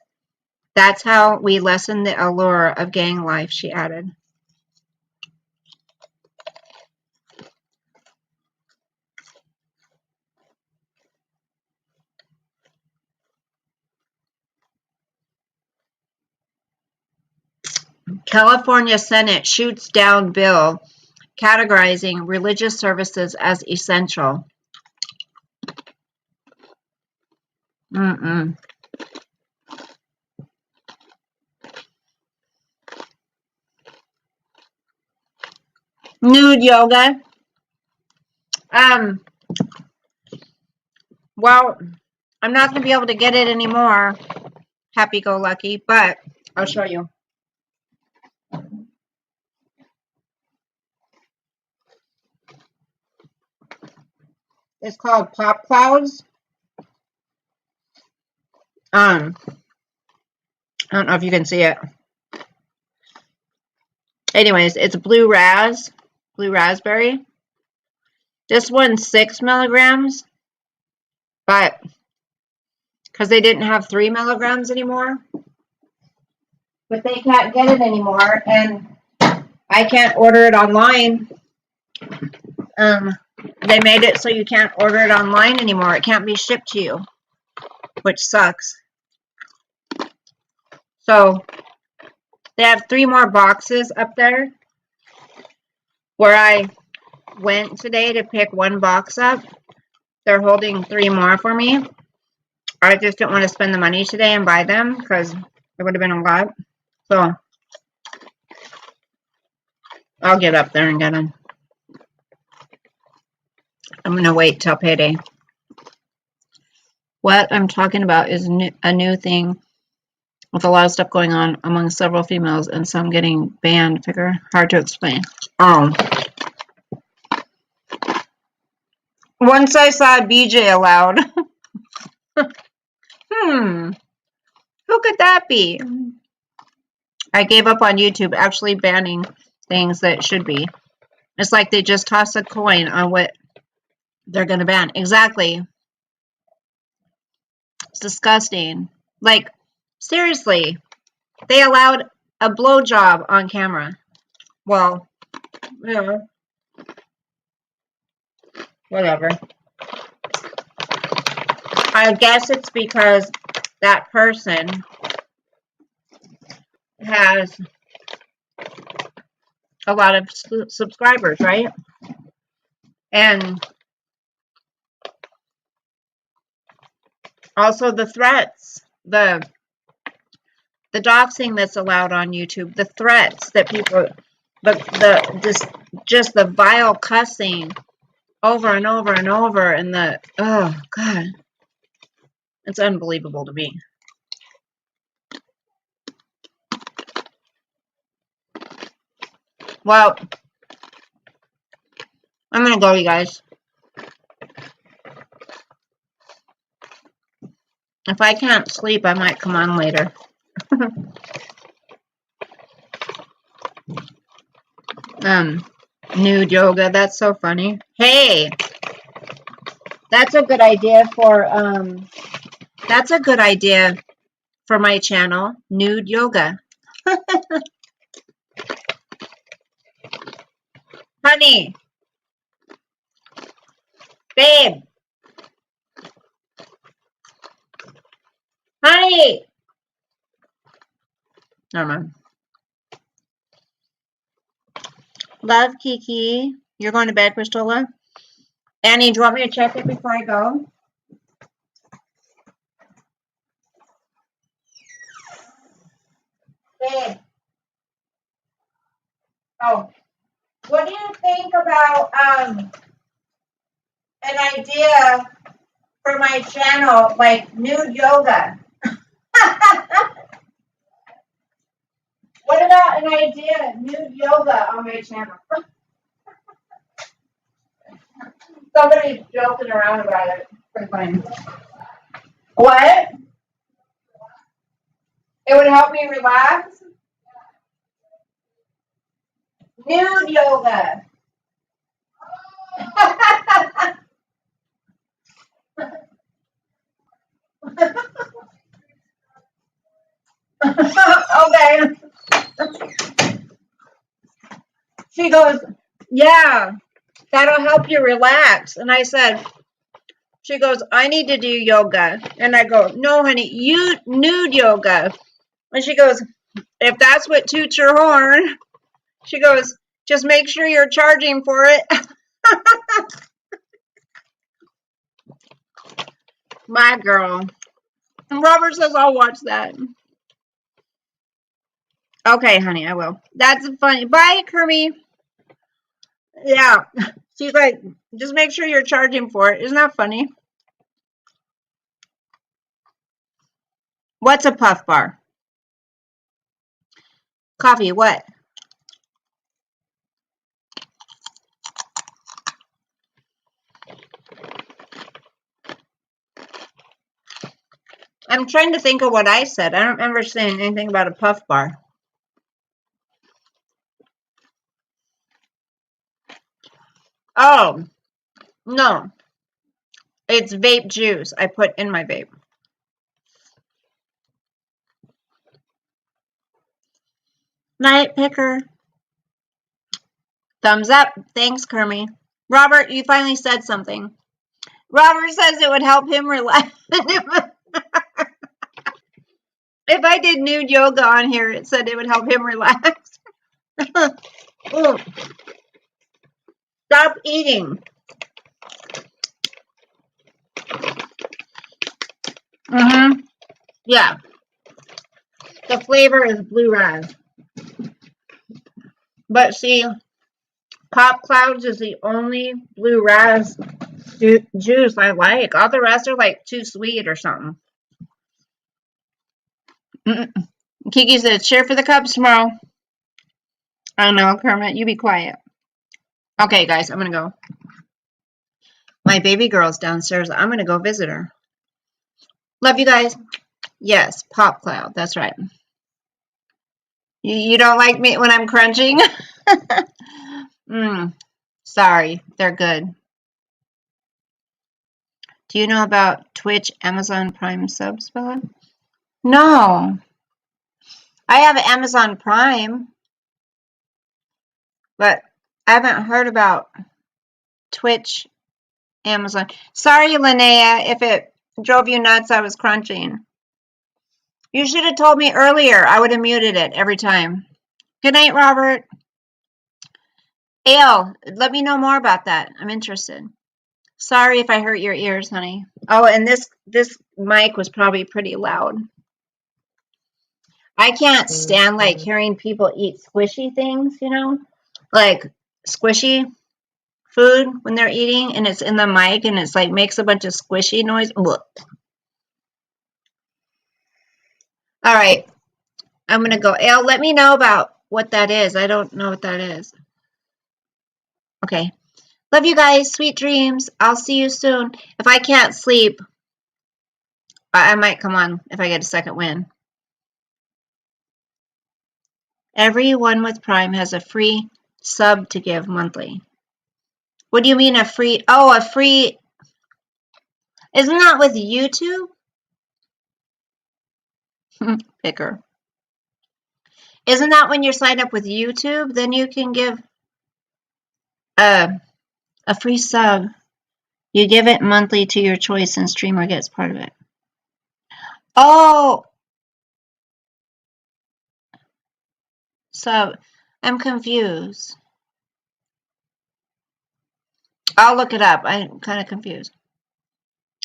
That's how we lessen the allure of gang life, she added. California Senate shoots down bill categorizing religious services as essential. Nude yoga. Well, I'm not going to be able to get it anymore, happy-go-lucky, but I'll show you. It's called Pop Clouds. I don't know if you can see it. Anyways, it's blue raspberry. This one's 6 milligrams, but because they didn't have 3 milligrams anymore, but they can't get it anymore, and I can't order it online. They made it so you can't order it online anymore. It can't be shipped to you, which sucks. So they have 3 more boxes up there where I went today to pick 1 box up. They're holding 3 more for me. I just didn't want to spend the money today and buy them because it would have been a lot. So I'll get up there and get them. I'm going to wait till payday. What I'm talking about is a new thing with a lot of stuff going on among several females and some getting banned. Figure hard to explain. Once I saw BJ allowed. Who could that be? I gave up on YouTube actually banning things that should be. It's like they just toss a coin on what they're going to ban. Exactly. It's disgusting. Like, seriously, they allowed a blowjob on camera. Well, yeah. Whatever. I guess it's because that person has a lot of subscribers, right? And also the threats, the the doxing that's allowed on YouTube, the threats that people, just the vile cussing over and over and over, and oh God, it's unbelievable to me. Well, I'm gonna go, you guys. If I can't sleep, I might come on later. Nude yoga, that's so funny. Hey, that's a good idea for my channel, nude yoga. Honey, babe, honey. Never mind. Love, Kiki. You're going to bed, Cristola? Annie, do you want me to check it before I go? Babe. Oh. What do you think about an idea for my channel, like nude yoga? What about an idea, nude yoga on my channel? Somebody's joking around about it. Pretty funny. What? It would help me relax? Nude yoga. Okay. She goes, yeah, that'll help you relax. And I said, she goes, I need to do yoga. And I go, no, honey, you nude yoga. And she goes, if that's what toots your horn, she goes, just make sure you're charging for it. My girl. And Robert says, I'll watch that. Okay, honey, I will. That's funny. Bye, Kermie. Yeah. She's like, just make sure you're charging for it. Isn't that funny? What's a puff bar? Coffee, what? I'm trying to think of what I said. I don't remember saying anything about a puff bar. Oh, no. It's vape juice I put in my vape. Night picker. Thumbs up. Thanks, Kermie. Robert, you finally said something. Robert says it would help him relax. If I did nude yoga on here, it said it would help him relax. Stop eating. Yeah. The flavor is blue raz. But see, Pop Clouds is the only blue raz juice I like. All the rest are like too sweet or something. Kiki said, cheer for the Cubs tomorrow. I don't know, Kermit, you be quiet. Okay, guys, I'm going to go. My baby girl's downstairs. I'm going to go visit her. Love you guys. Yes, Pop Cloud. That's right. You don't like me when I'm crunching? Sorry. They're good. Do you know about Twitch Amazon Prime subs, Bella? No. I have Amazon Prime, but I haven't heard about Twitch Amazon. Sorry, Linnea, if it drove you nuts I was crunching. You should have told me earlier. I would have muted it every time. Good night, Robert. Ale, let me know more about that. I'm interested. Sorry if I hurt your ears, honey. Oh, and this mic was probably pretty loud. I can't stand like hearing people eat squishy things, you know, like squishy food when they're eating and it's in the mic and it's like makes a bunch of squishy noise. Ugh. All right, I'm gonna go. Elle, let me know about what that is. I don't know what that is. Okay. Love you guys. Sweet dreams. I'll see you soon. If I can't sleep, I might come on if I get a second win. Everyone with Prime has a free sub to give monthly. What do you mean a free? Oh, a free. Isn't that with YouTube? Picker. Isn't that when you're signed up with YouTube? Then you can give a free sub. You give it monthly to your choice and streamer gets part of it. Oh, sub. I'm confused. I'll look it up. I'm kind of confused.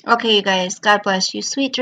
Okay, you guys. God bless you. Sweet dreams.